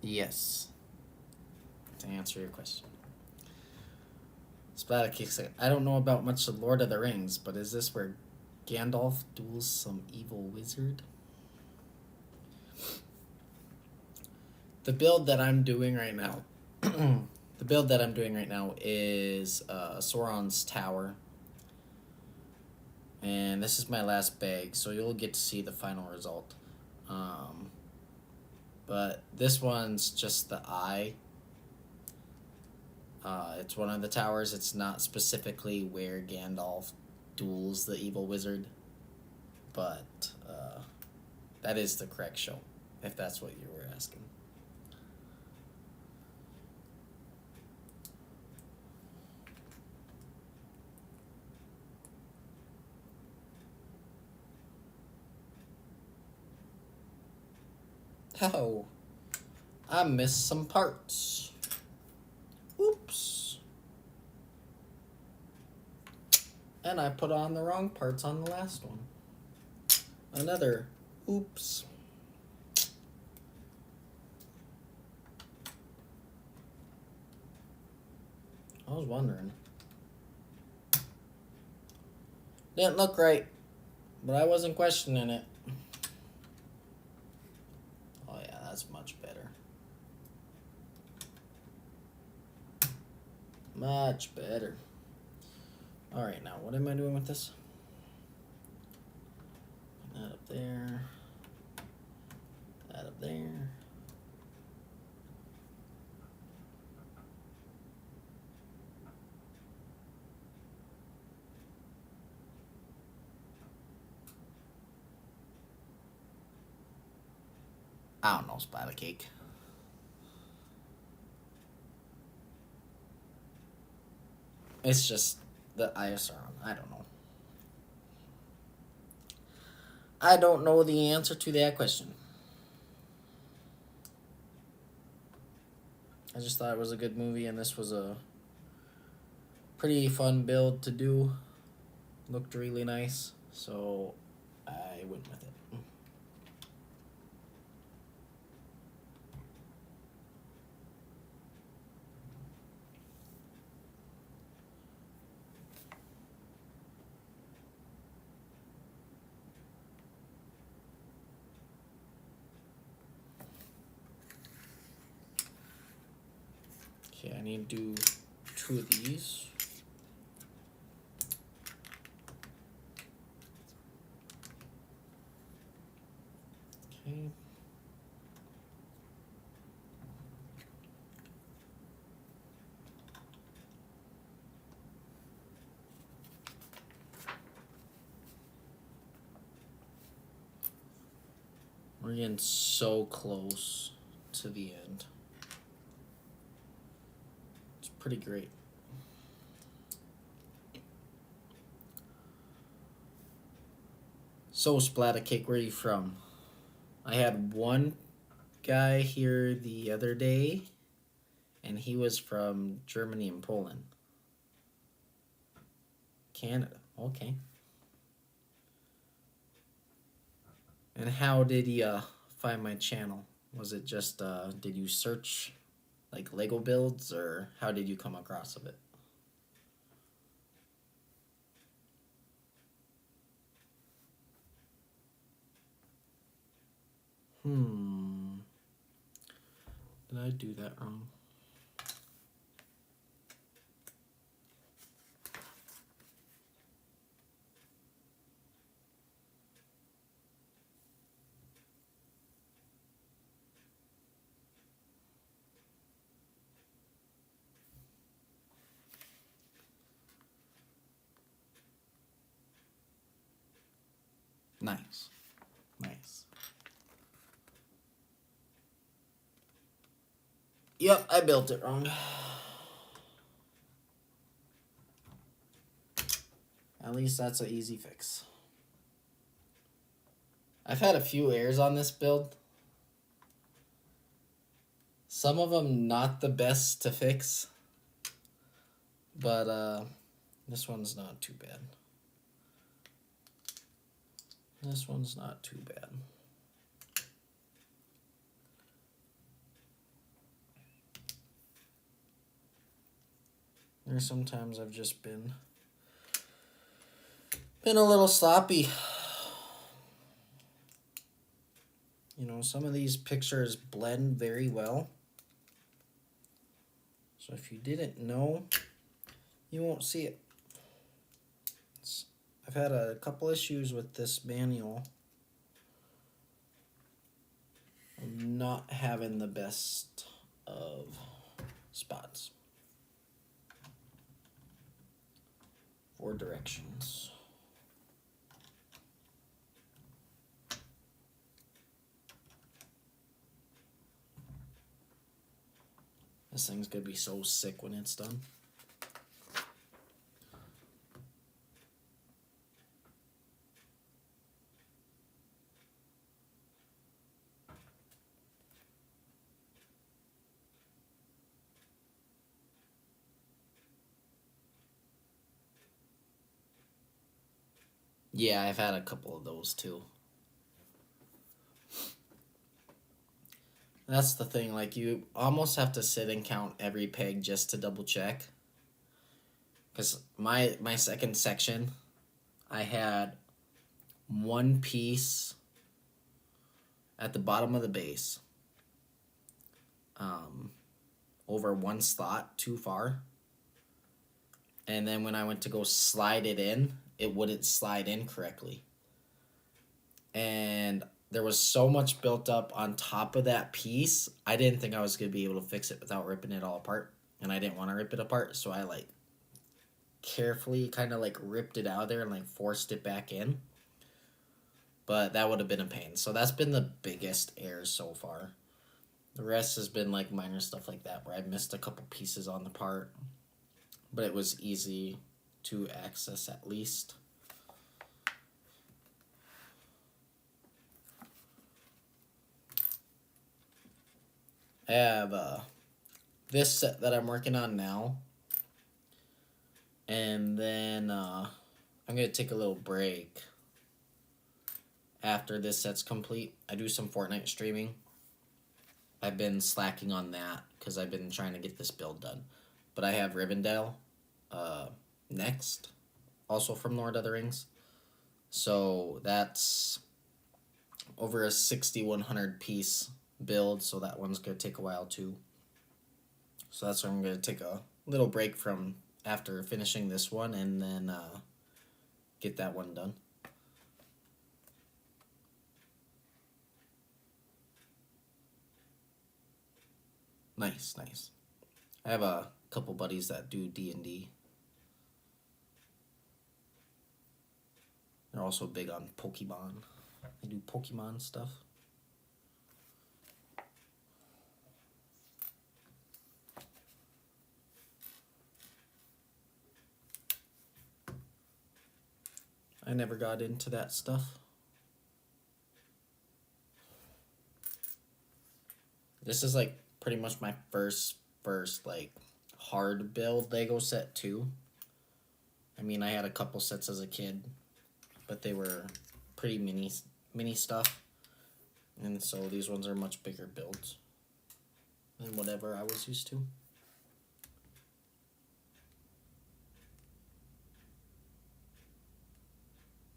Yes. To answer your question. Splatter cake. I don't know about much of Lord of the Rings, but is this where Gandalf duels some evil wizard? The build that I'm doing right now. The build that I'm doing right now is Sauron's Tower. And this is my last bag, so you'll get to see the final result. But this one's just the eye. It's one of the towers. It's not specifically where Gandalf duels the evil wizard. But that is the correct show, if that's what you were asking. Oh, I missed some parts. Oops. And I put on the wrong parts on the last one. Another oops. I was wondering. Didn't look right, but I wasn't questioning it. Oh yeah, that's much better. Much better. Alright, now what am I doing with this? That up there. That up there. I don't know, splatter cake. It's just the ISR on. I don't know. I don't know the answer to that question. I just thought it was a good movie, and this was a pretty fun build to do. Looked really nice, so I went with it. Okay, I need to do 2 of these. Okay. We're getting so close to the end. It's pretty great. So, Splatter Cake, where are you from? I had one guy here the other day, and he was from Germany and Poland. Canada, okay. And how did he find my channel? Was it just, did you search like Lego builds, or how did you come across of it? Did I do that wrong? Nice. Nice. Yep, I built it wrong. At least that's an easy fix. I've had a few errors on this build. Some of them not the best to fix. But this one's not too bad. This one's not too bad. There's sometimes I've just been a little sloppy. You know, some of these pictures blend very well. So if you didn't know, you won't see it. I've had a couple issues with this manual. I'm not having the best of spots. 4 directions. This thing's gonna be so sick when it's done. Yeah, I've had a couple of those too. That's the thing, like you almost have to sit and count every peg just to double check. Because my second section, I had one piece at the bottom of the base over one slot too far. And then when I went to go slide it in, it wouldn't slide in correctly. And there was so much built up on top of that piece, I didn't think I was going to be able to fix it without ripping it all apart. And I didn't want to rip it apart, so I like carefully kind of like ripped it out of there and like forced it back in. But that would have been a pain. So that's been the biggest error so far. The rest has been like minor stuff like that where I missed a couple pieces on the part. But it was easy to access at least. I have this set that I'm working on now. And then I'm going to take a little break after this set's complete. I do some Fortnite streaming. I've been slacking on that because I've been trying to get this build done. But I have Rivendell next, also from Lord of the Rings. So that's over a 6,100 piece build, so that one's going to take a while too. So that's why I'm going to take a little break from after finishing this one and then get that one done. Nice, nice. I have a couple buddies that do D&D. They're also big on Pokemon. They do Pokemon stuff. I never got into that stuff. This is like pretty much my first like hard build Lego set too. I mean, I had a couple sets as a kid, but they were pretty mini stuff. And so these ones are much bigger builds than whatever I was used to.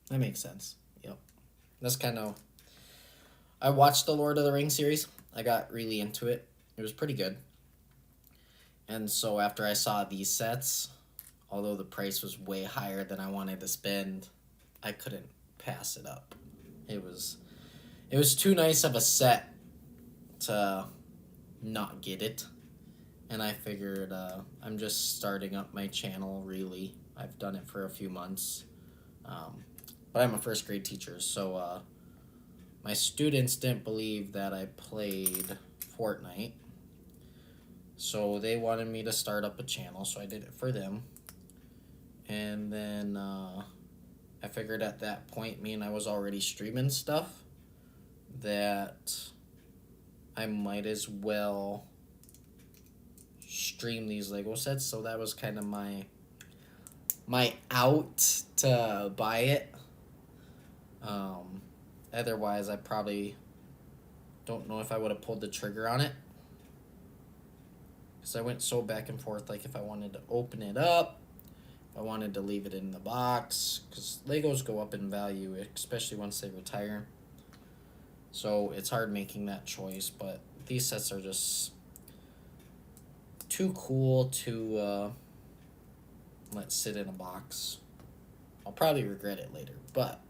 That makes sense. Yep. That's kind of... I watched the Lord of the Rings series. I got really into it. It was pretty good. And so after I saw these sets, although the price was way higher than I wanted to spend, I couldn't pass it up. It was too nice of a set to not get it. And I figured I'm just starting up my channel, really. I've done it for a few months. But I'm a first grade teacher, so my students didn't believe that I played Fortnite. So they wanted me to start up a channel, so I did it for them. And then I figured at that point, me and I was already streaming stuff, that I might as well stream these Lego sets. So that was kind of my out to buy it. Otherwise, I probably don't know if I would have pulled the trigger on it, because I went so back and forth, like if I wanted to open it up, if I wanted to leave it in the box, because Legos go up in value, especially once they retire. So it's hard making that choice, but these sets are just too cool to let sit in a box. I'll probably regret it later, but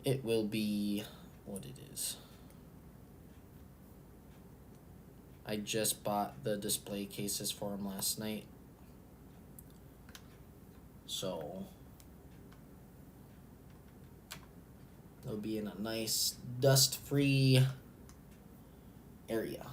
it will be what it is. I just bought the display cases for them last night, so they'll be in a nice dust-free area.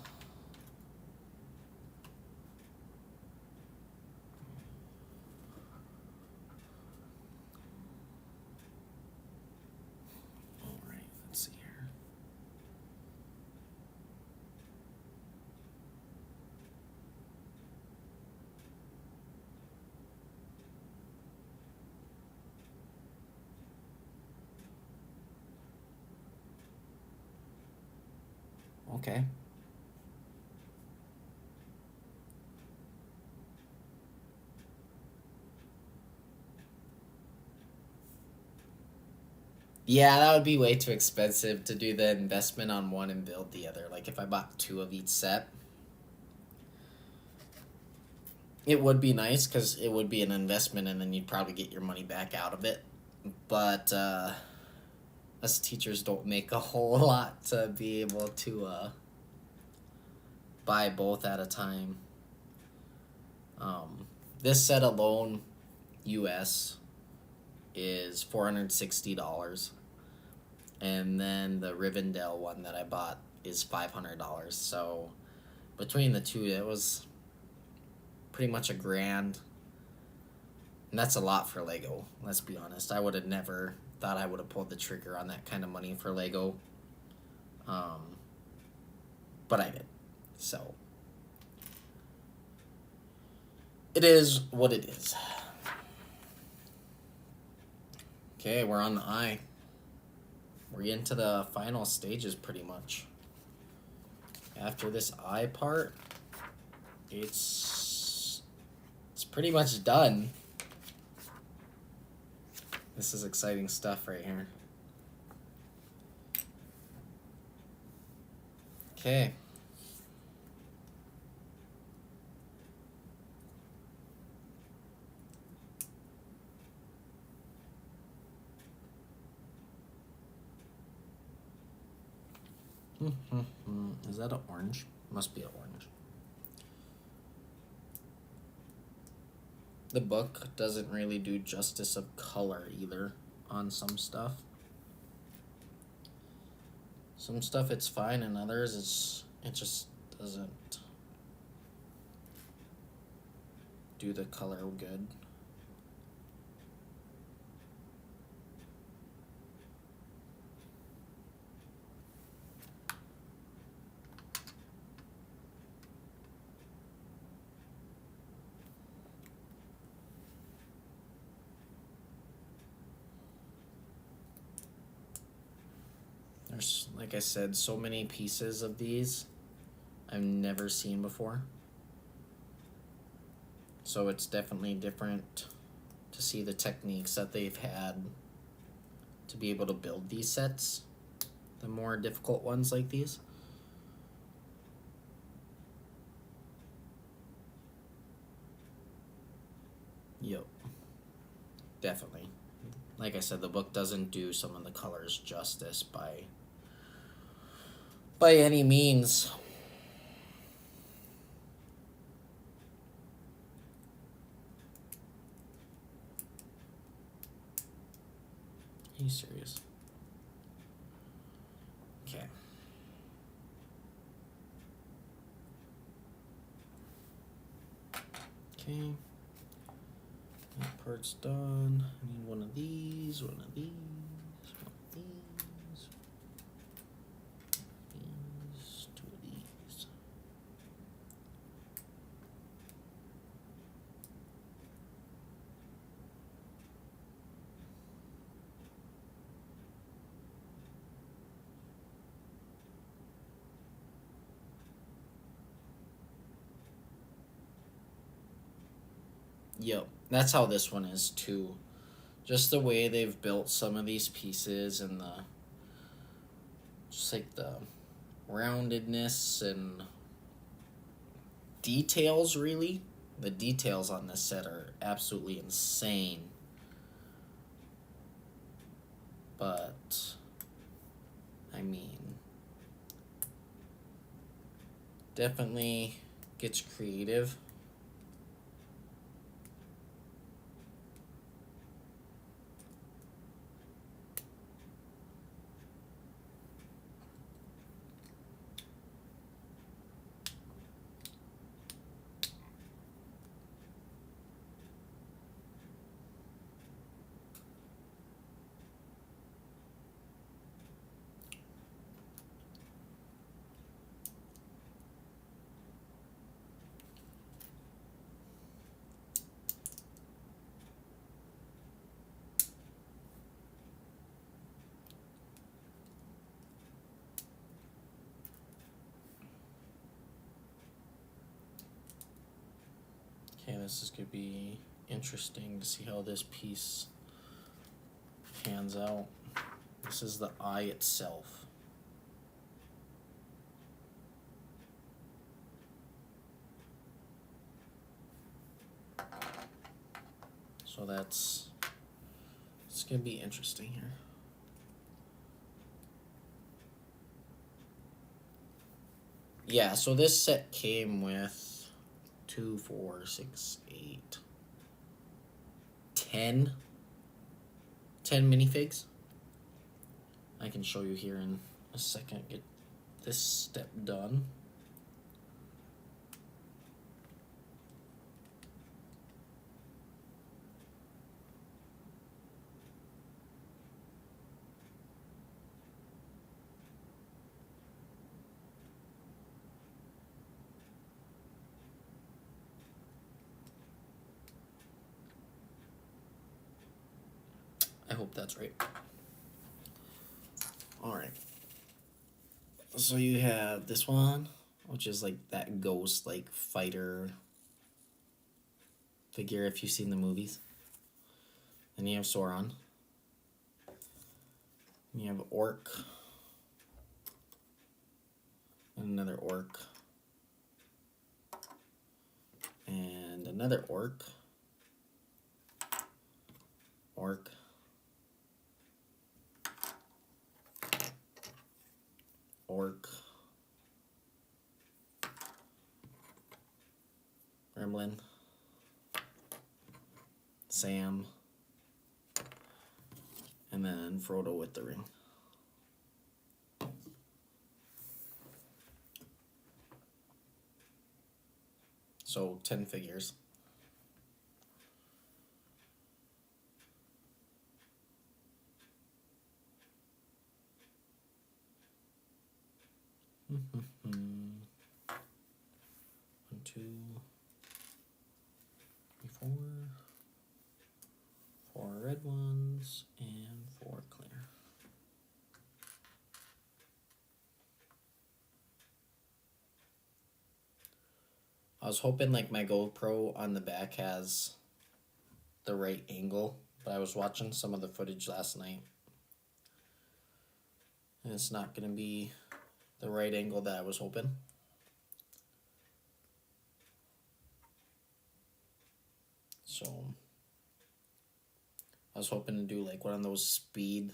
Okay. Yeah, that would be way too expensive to do the investment on one and build the other. Like if I bought 2 of each set, it would be nice because it would be an investment and then you'd probably get your money back out of it. But us teachers don't make a whole lot to be able to buy both at a time. This set alone, US, is $460, and then the Rivendell one that I bought is $500. So between the two, it was pretty much $1,000, and that's a lot for Lego. Let's be honest. I would have never thought I would have pulled the trigger on that kind of money for Lego, but I did. So it is what it is. Okay, we're on the eye. We're getting to the final stages pretty much. After this eye part, it's pretty much done. This is exciting stuff right here. Okay. Is that an orange? Must be an orange. The book doesn't really do justice of color either on some stuff. Some stuff it's fine, and others it just doesn't do the color good. There's, like I said, so many pieces of these I've never seen before. So it's definitely different to see the techniques that they've had to be able to build these sets, the more difficult ones like these. Yep. Definitely. Like I said, the book doesn't do some of the colors justice by any means. Are you serious? Okay. Okay. That part's done. I need one of these, one of these, one of these, two of these. Yep, that's how this one is too. Just the way they've built some of these pieces and just like the roundedness and details, really. The details on this set are absolutely insane. But, I mean, definitely gets creative. Okay, this is going to be interesting to see how this piece pans out. This is the eye itself. So it's going to be interesting here. Yeah, so this set came with 2, 4, 6, 8, 10 minifigs. I can show you here in a second. Get this step done. I hope that's right. Alright. So you have this one, which is like that ghost, like fighter figure if you've seen the movies. Then you have Sauron. And you have Orc. And another Orc. And another Orc. Orc. Orc. Gremlin. Sam. And then Frodo with the ring. So 10 figures. One, 2, 3, 4. 4 red ones and 4 clear. I was hoping like my GoPro on the back has the right angle, but I was watching some of the footage last night and it's not going to be the right angle that I was hoping. So I was hoping to do like one of those speed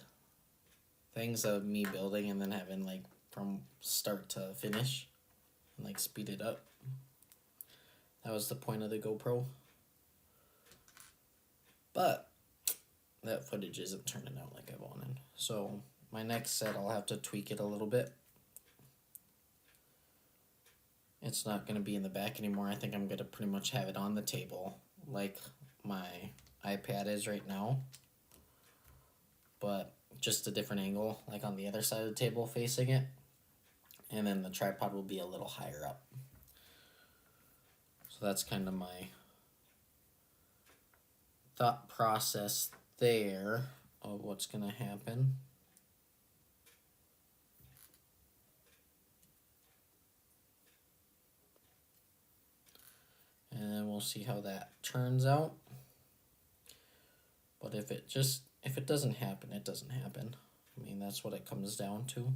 things of me building and then having like from start to finish and like speed it up. That was the point of the GoPro. But that footage isn't turning out like I wanted. So my next set I'll have to tweak it a little bit. it's not going to be in the back anymore. I think I'm going to pretty much have it on the table like my iPad is right now, but just a different angle, like on the other side of the table facing it, and then the tripod will be a little higher up. So that's kind of my thought process there of what's going to happen. And we'll see how that turns out. But if it doesn't happen, it doesn't happen. I mean, that's what it comes down to.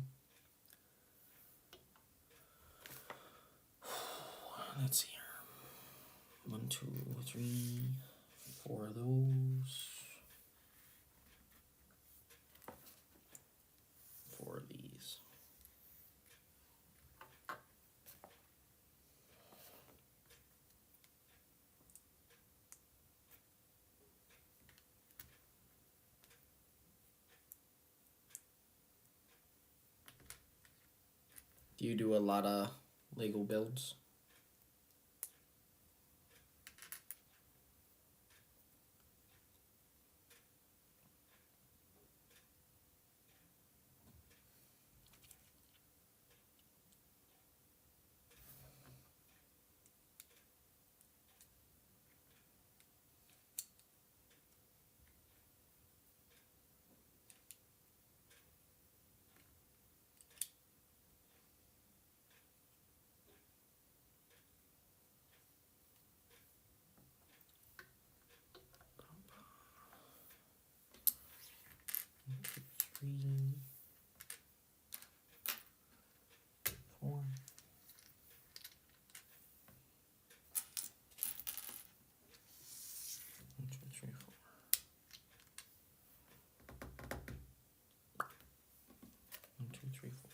Let's see here. 1, 2, 3, 4 of those. 4 of these. Do you do a lot of Lego builds? Freezing. 4. 1, 2, 3, 4. 1, 2, 3, 4.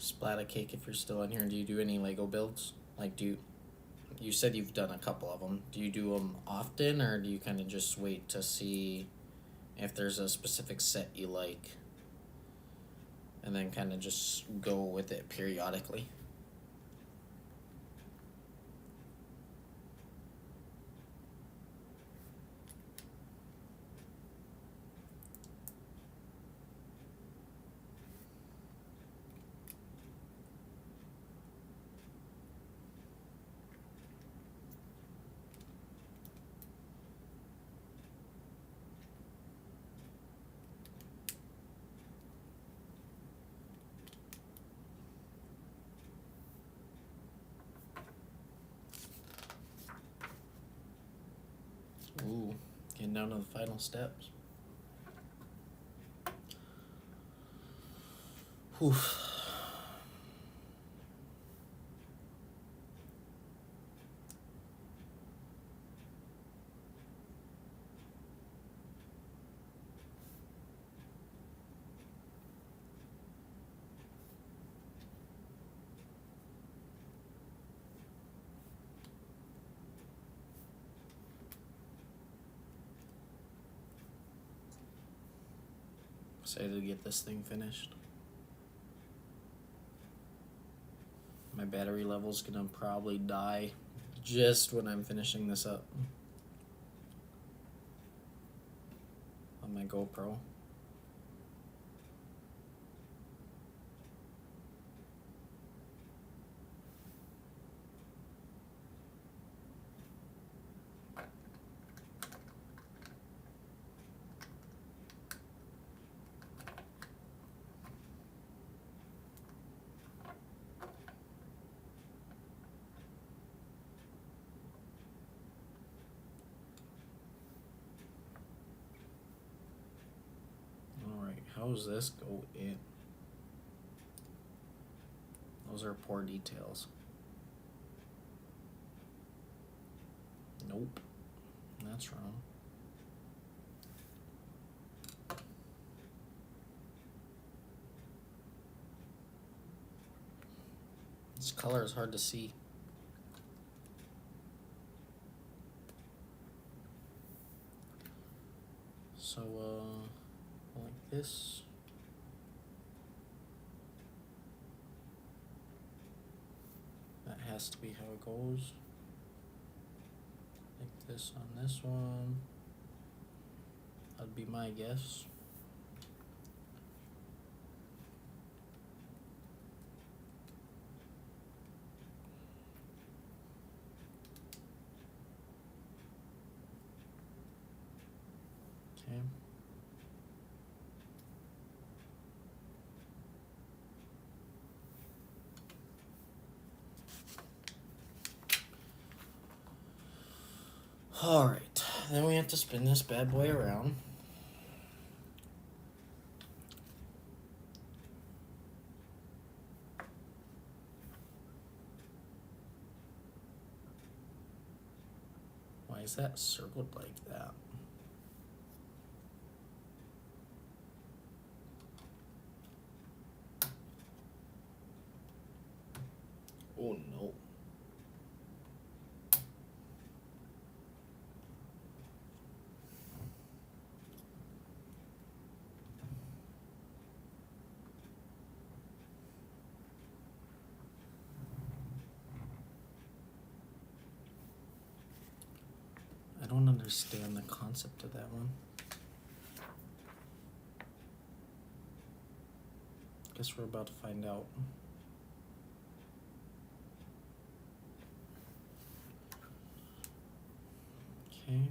Splatter Cake, if you're still in here, do you do any Lego builds? Like, you said you've done a couple of them. Do you do them often, or do you kind of just wait to see if there's a specific set you like, and then kind of just go with it periodically? Ooh, getting down to the final steps. Whew. Excited to get this thing finished. My battery level's gonna probably die just when I'm finishing this up on my GoPro. How does this go in? Those are poor details. Nope. That's wrong. This color is hard to see. So, like this. That has to be how it goes. Like this on this one. That'd be my guess. Okay. All right, then we have to spin this bad boy around. Why is that circled like that? Oh no. I don't understand the concept of that one. Guess we're about to find out. Okay.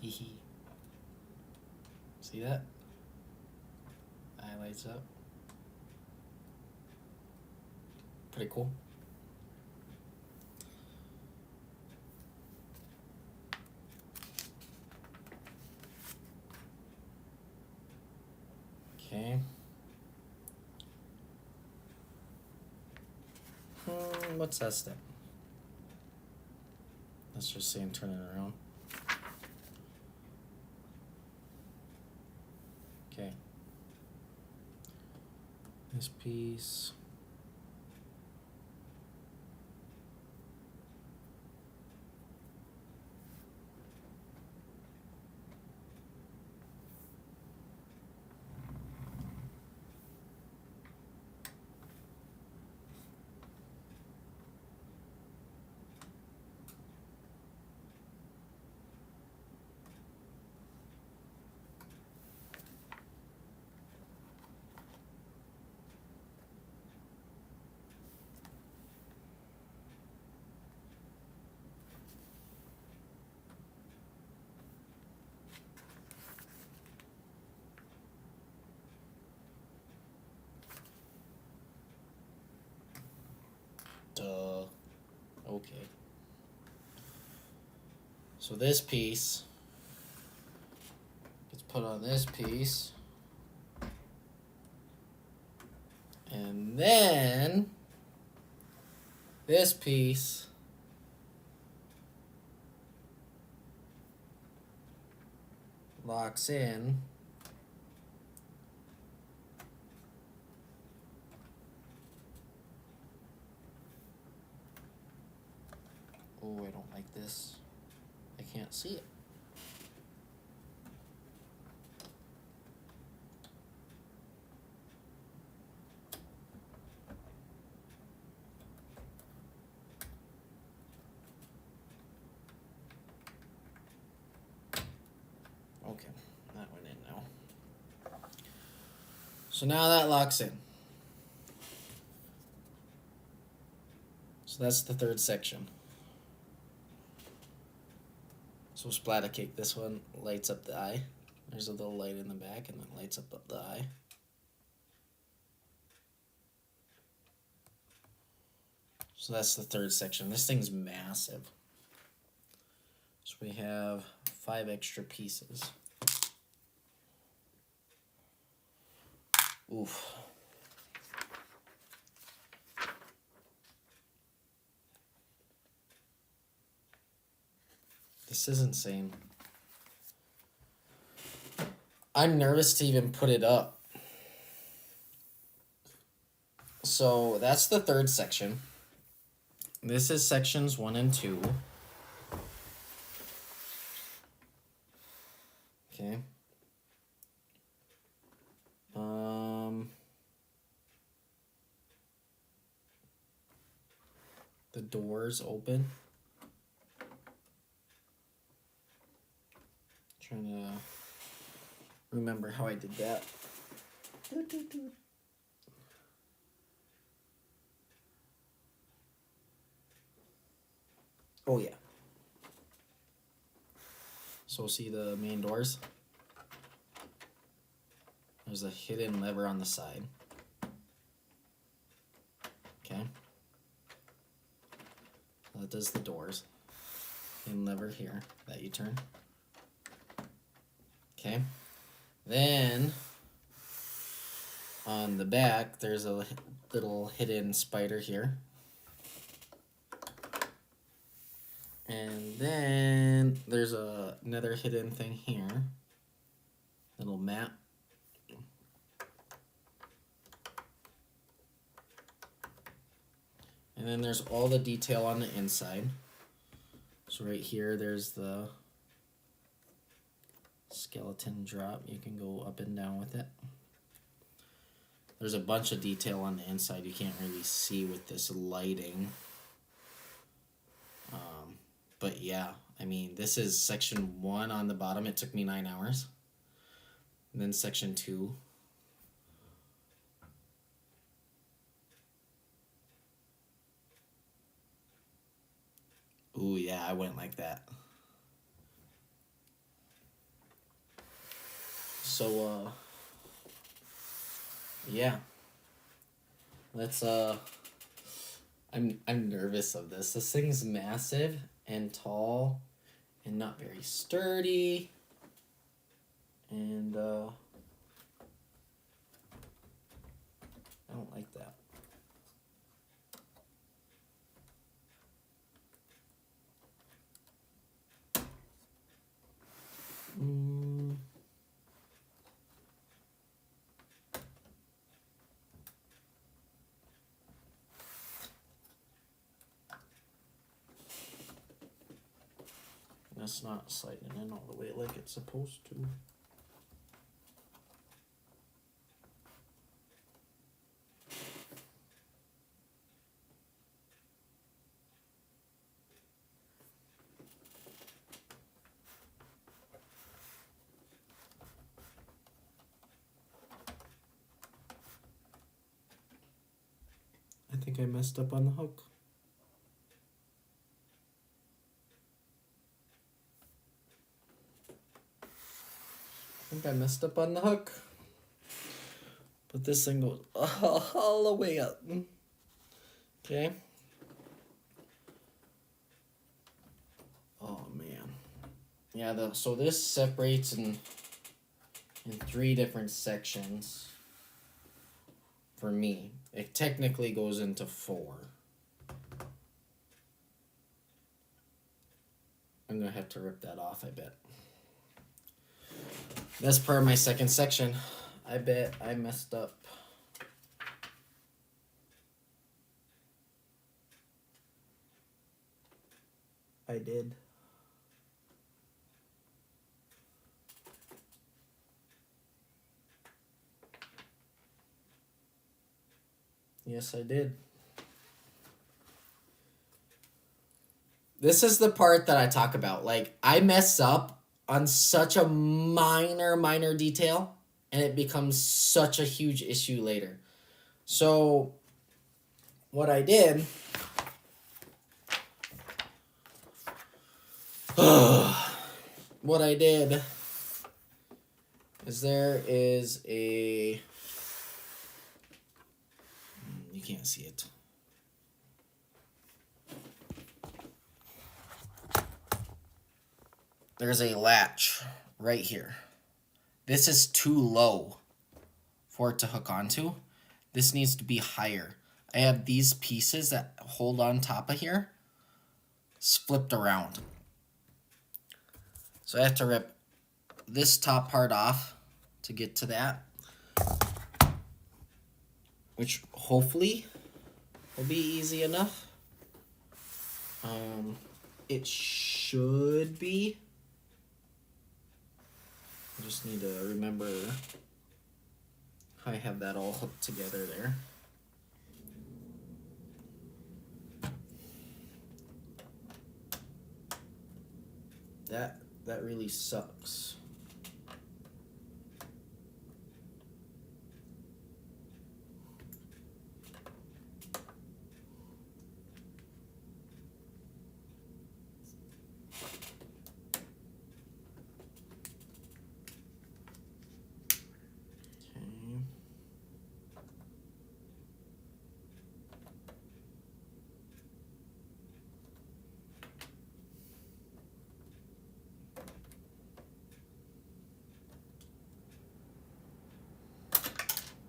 Hee. See that? Eye lights up. Pretty cool. Okay. What's that step? Let's just say and turn it around. Okay. This piece. Duh. Okay. So this piece gets put on this piece. And then this piece locks in oh, I don't like this. I can't see it. Okay, that went in now. So now that locks in. So that's the third section. So splatter cake, this one lights up the eye. There's a little light in the back and then lights up the eye. So that's the third section. This thing's massive. So we have 5 extra pieces. Oof. This is insane. I'm nervous to even put it up. So that's the third section. This is sections 1 and 2. Okay. The doors open. Trying to remember how I did that. Oh yeah. So see the main doors? There's a hidden lever on the side. Okay. That does the doors. Hidden lever here that you turn. Okay. Then on the back, there's a little hidden spider here. And then there's another hidden thing here. Little map. And then there's all the detail on the inside. So right here, there's the skeleton drop. You can go up and down with it. There's a bunch of detail on the inside you can't really see with this lighting. But yeah, I mean, this is section 1 on the bottom. It took me 9 hours. And then section 2. Ooh, yeah, I went like that. So, yeah. Let's, I'm nervous of this. This thing's massive and tall and not very sturdy. And, I don't like that. That's not sliding in all the way like it's supposed to. I think I messed up on the hook. I messed up on the hook. But this thing goes all the way up. Okay. Oh man. Yeah, so this separates in 3 different sections for me. It technically goes into 4. I'm going to have to rip that off, I bet. That's part of my second section. I bet I messed up. I did. Yes, I did. This is the part that I talk about. Like, I mess up on such a minor detail, and it becomes such a huge issue later. So, what I did... what I did is there is a... You can't see it. There's a latch right here. This is too low for it to hook onto. This needs to be higher. I have these pieces that hold on top of here flipped around. So I have to rip this top part off to get to that, which hopefully will be easy enough. It should be. I just need to remember how I have that all hooked together there. That really sucks.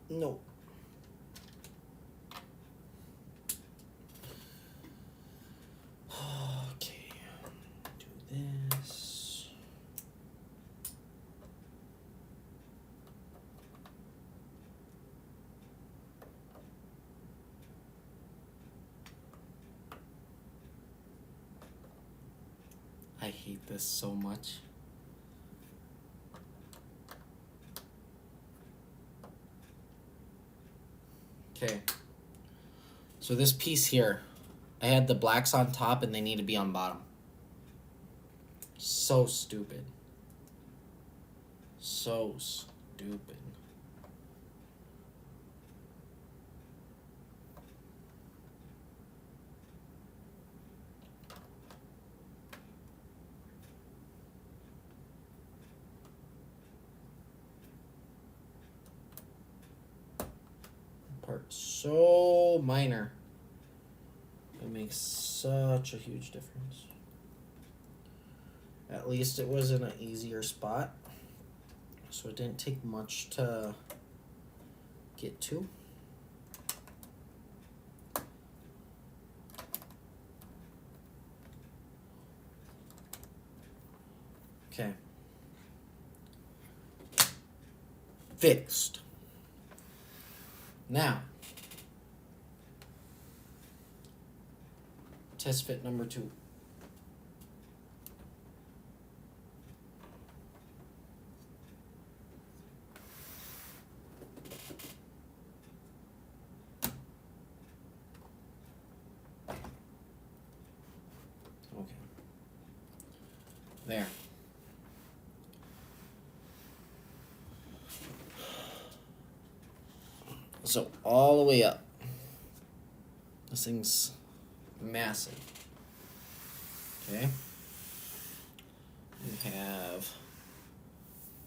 No. Okay. Do this. I hate this so much. Okay. So this piece here, I had the blacks on top and they need to be on bottom. So stupid. So stupid. Part so minor. It makes such a huge difference. At least it was in an easier spot, so it didn't take much to get to. Okay. Fixed. Now, test fit number 2. Okay. There. So all the way up. This thing's massive. Okay. We have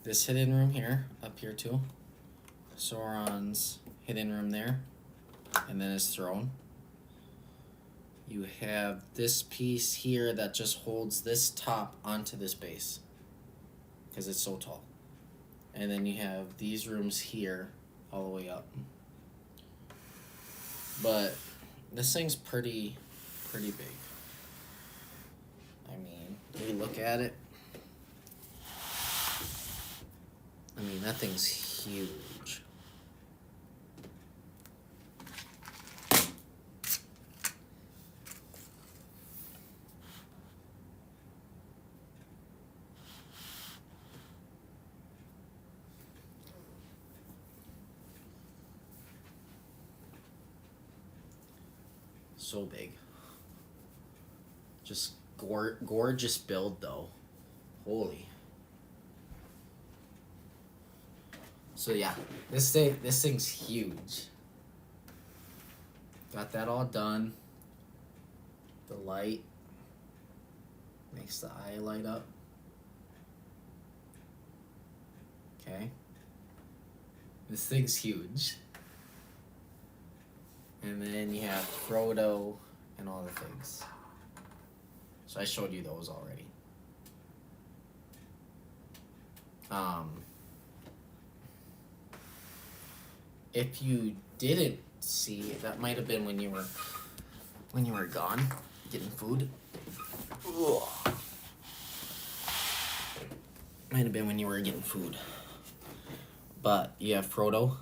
this hidden room here, up here too. Sauron's hidden room there, and then his throne. You have this piece here that just holds this top onto this base. because it's so tall. And then you have these rooms here all the way up. But this thing's pretty big. I mean, when you look at it, I mean, that thing's huge. So big. Just gorgeous build though. Holy. So yeah, this thing's huge. Got that all done. The light makes the eye light up. Okay. This thing's huge. And then you have Frodo and all the things. So I showed you those already. If you didn't see, that might have been when you were gone getting food. Ugh. Might have been when you were getting food. But you have Frodo.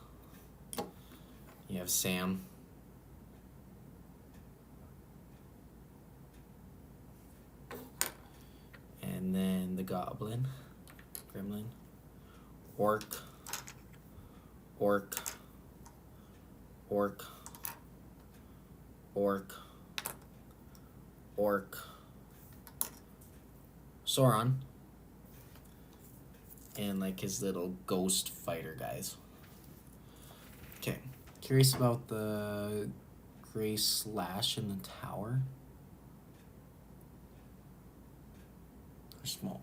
You have Sam. And then the Goblin, Gremlin, Orc, Sauron, and like his little ghost fighter guys. Okay, curious about the gray slash in the tower. Or smoke.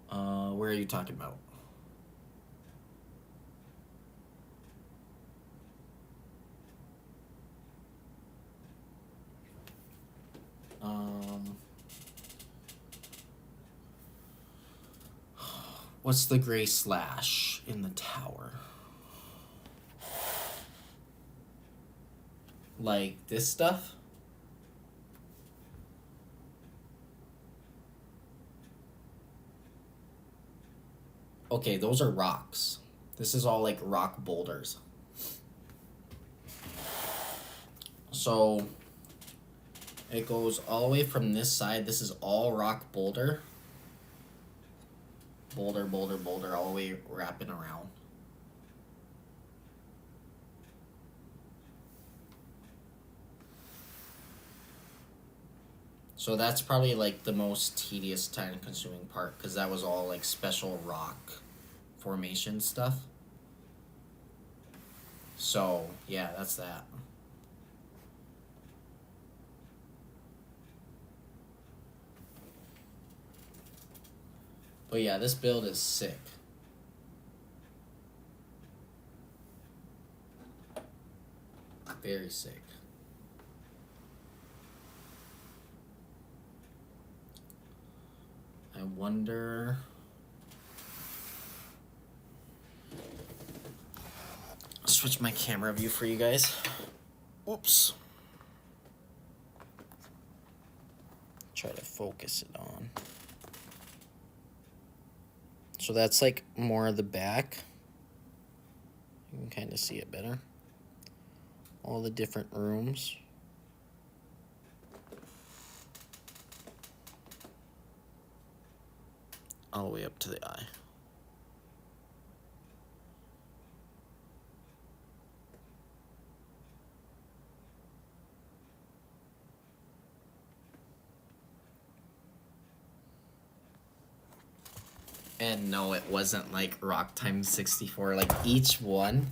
Where are you talking about? What's the gray slash in the tower? Like this stuff? Okay, those are rocks. This is all like rock boulders. So it goes all the way from this side. This is all rock boulder. Boulder, all the way wrapping around. So that's probably like the most tedious, time consuming part, because that was all like special rock formation stuff. So yeah, that's that. But yeah, this build is sick. Very sick. I wonder... I'll switch my camera view for you guys. Oops. Try to focus it on. So that's like more of the back. You can kind of see it better. All the different rooms. All the way up to the eye. And no, it wasn't like Rock Times 64. Like each one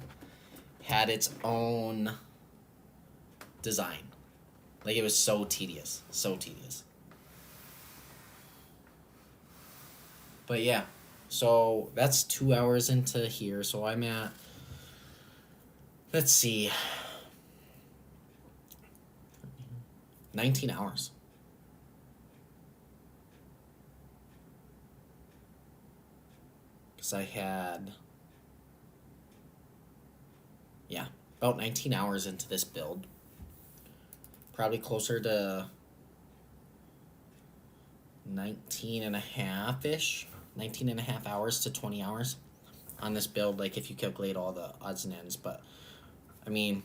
had its own design. Like it was so tedious. So tedious. But yeah. So that's 2 hours into here. So I'm at, let's see, 19 hours. because I had, yeah, about 19 hours into this build. Probably closer to 19 and a half-ish. 19 and a half hours to 20 hours on this build, like if you calculate all the odds and ends. But I mean,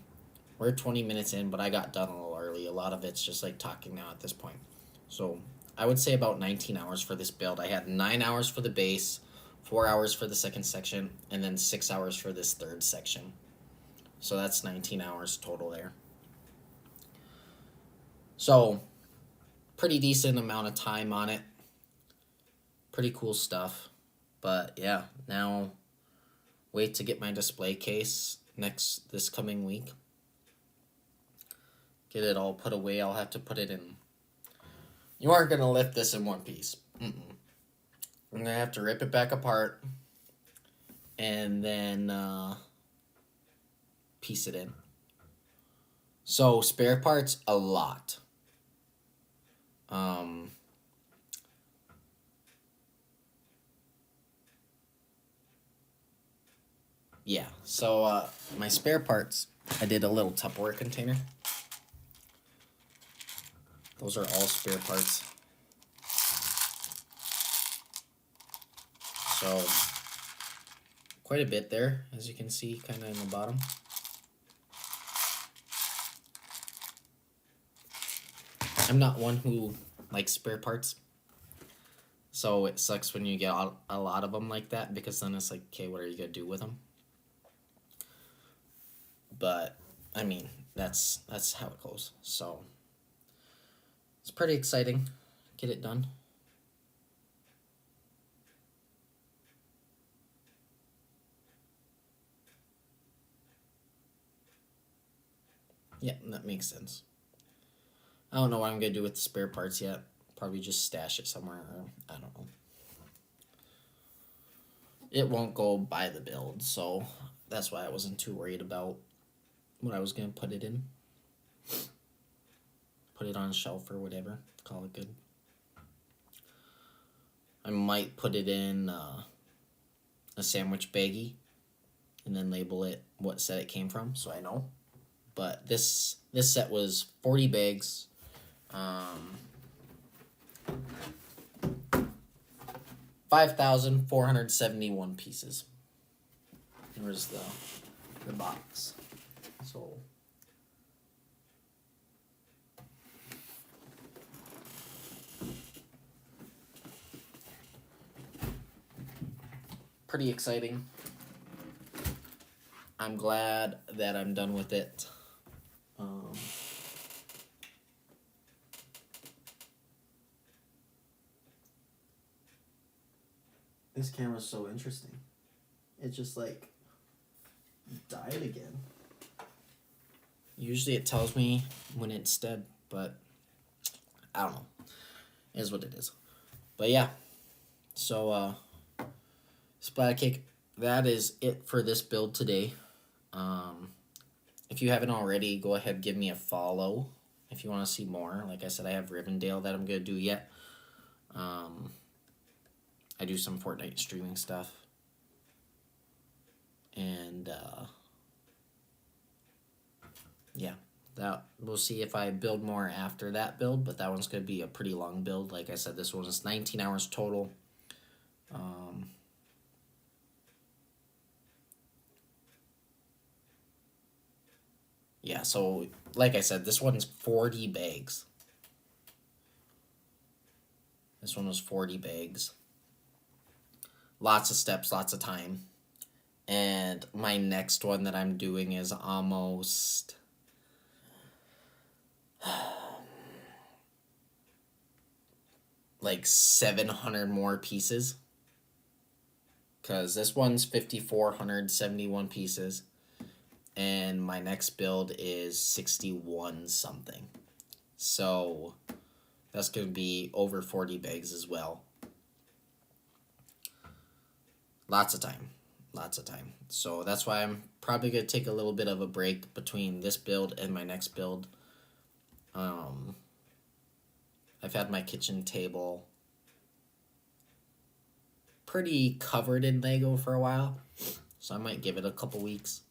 we're 20 minutes in, but I got done a little early. A lot of it's just like talking now at this point. So I would say about 19 hours for this build. I had 9 hours for the base, 4 hours for the second section, and then 6 hours for this third section. So that's 19 hours total there. So pretty decent amount of time on it. Pretty cool stuff. But yeah, now wait to get my display case this coming week. Get it all put away. I'll have to put it in. You aren't going to lift this in one piece. I'm going to have to rip it back apart and then piece it in. So spare parts, a lot. Yeah, so my spare parts, I did a little Tupperware container. Those are all spare parts. So quite a bit there, as you can see, kind of in the bottom. I'm not one who likes spare parts, so it sucks when you get a lot of them like that, because then it's like, okay, what are you gonna do with them? But I mean, that's how it goes. So it's pretty exciting. Get it done. Yeah, that makes sense. I don't know what I'm gonna do with the spare parts yet. Probably just stash it somewhere, or I don't know. It won't go by the build, so that's why I wasn't too worried about what I was gonna put it in. Put it on a shelf or whatever. Call it good. I might put it in a sandwich baggie and then label it what set it came from, so I know. But this set was 40 bags. 5,471 pieces. Here's the box. So pretty exciting. I'm glad that I'm done with it. This camera's so interesting. It just like died again. Usually it tells me when it's dead, but I don't know. It is what it is. But yeah. So splatter cake, that is it for this build today. If you haven't already, go ahead, give me a follow if you want to see more. Like I said, I have Rivendell that I'm going to do yet. I do some Fortnite streaming stuff. And yeah, that we'll see if I build more after that build, but that one's going to be a pretty long build. Like I said, this one is 19 hours total. Yeah, so like I said, this one's 40 bags. This one was 40 bags. Lots of steps, lots of time. And my next one that I'm doing is almost like 700 more pieces. Because this one's 5,471 pieces. And my next build is 61 something. So that's going to be over 40 bags as well. Lots of time. Lots of time. So that's why I'm probably going to take a little bit of a break between this build and my next build. I've had my kitchen table pretty covered in Lego for a while, so I might give it a couple weeks.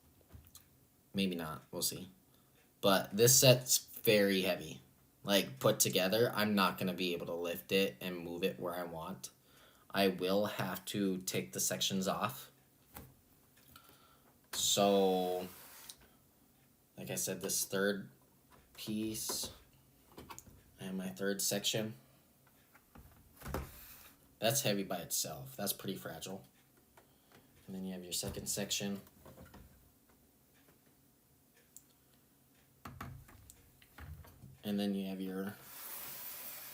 Maybe not. We'll see. But this set's very heavy. Like, put together, I'm not going to be able to lift it and move it where I want. I will have to take the sections off. So, like I said, this third piece and my third section, that's heavy by itself. That's pretty fragile. And then you have your second section. And then you have your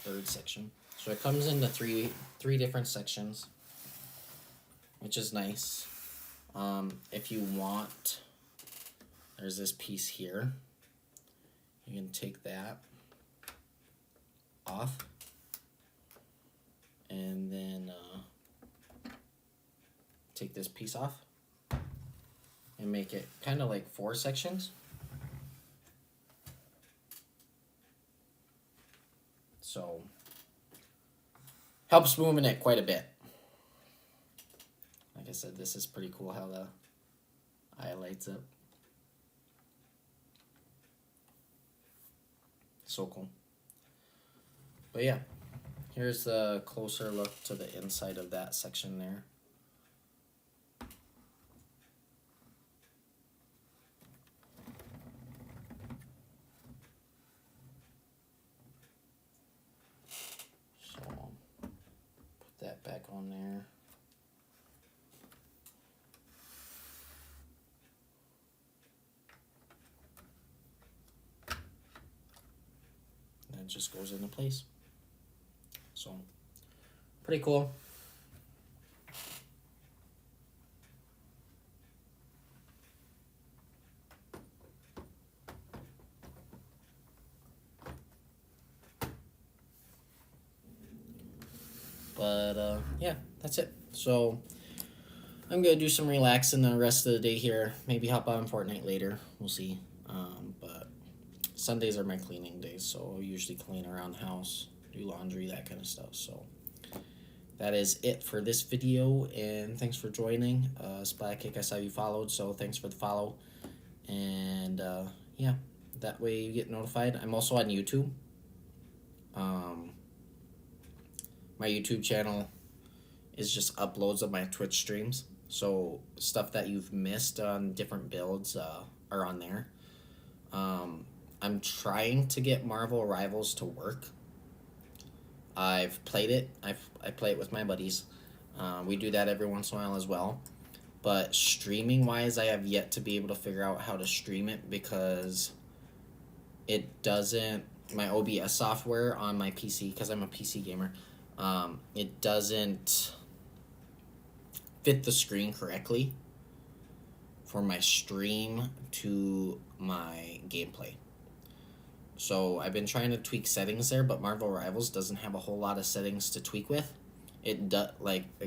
third section. So it comes into three different sections, which is nice. If you want, there's this piece here. You can take that off. And then take this piece off and make it kind of like 4 sections. So, helps moving it quite a bit. Like I said, this is pretty cool how the eye lights up. So cool. But yeah, here's the closer look to the inside of that section there. That back on there. And it just goes into place. So, pretty cool. But, yeah, that's it. So, I'm going to do some relaxing the rest of the day here. Maybe hop on Fortnite later. We'll see. But Sundays are my cleaning days, so I'll usually clean around the house, do laundry, that kind of stuff. So, that is it for this video, and thanks for joining. Splatkick, I saw you followed, so thanks for the follow. And, yeah, that way you get notified. I'm also on YouTube. My YouTube channel is just uploads of my Twitch streams. So stuff that you've missed on different builds are on there. I'm trying to get Marvel Rivals to work. I've played it. I play it with my buddies. We do that every once in a while as well. But streaming wise, I have yet to be able to figure out how to stream it because it doesn't, my OBS software on my PC, because I'm a PC gamer, it doesn't fit the screen correctly for my stream to my gameplay. So I've been trying to tweak settings there, but Marvel Rivals doesn't have a whole lot of settings to tweak with. It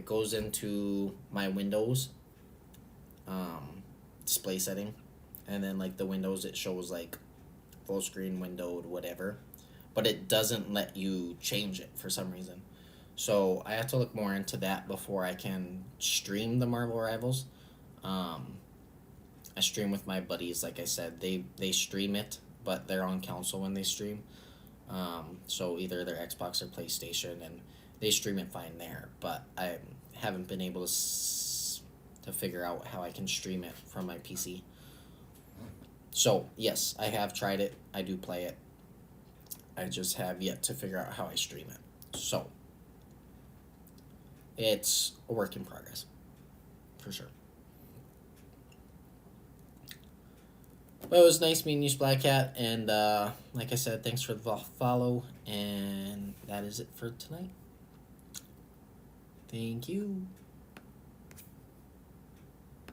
goes into my Windows display setting, and then like the Windows, it shows like full screen, windowed, whatever, but it doesn't let you change it for some reason. So I have to look more into that before I can stream the Marvel Rivals. I stream with my buddies, like I said. They stream it, but they're on console when they stream. So either their Xbox or PlayStation, and they stream it fine there. But I haven't been able to figure out how I can stream it from my PC. So yes, I have tried it. I do play it. I just have yet to figure out how I stream it. So it's a work in progress, for sure. But it was nice meeting you, Splatcat, and like I said, thanks for the follow, and that is it for tonight. Thank you.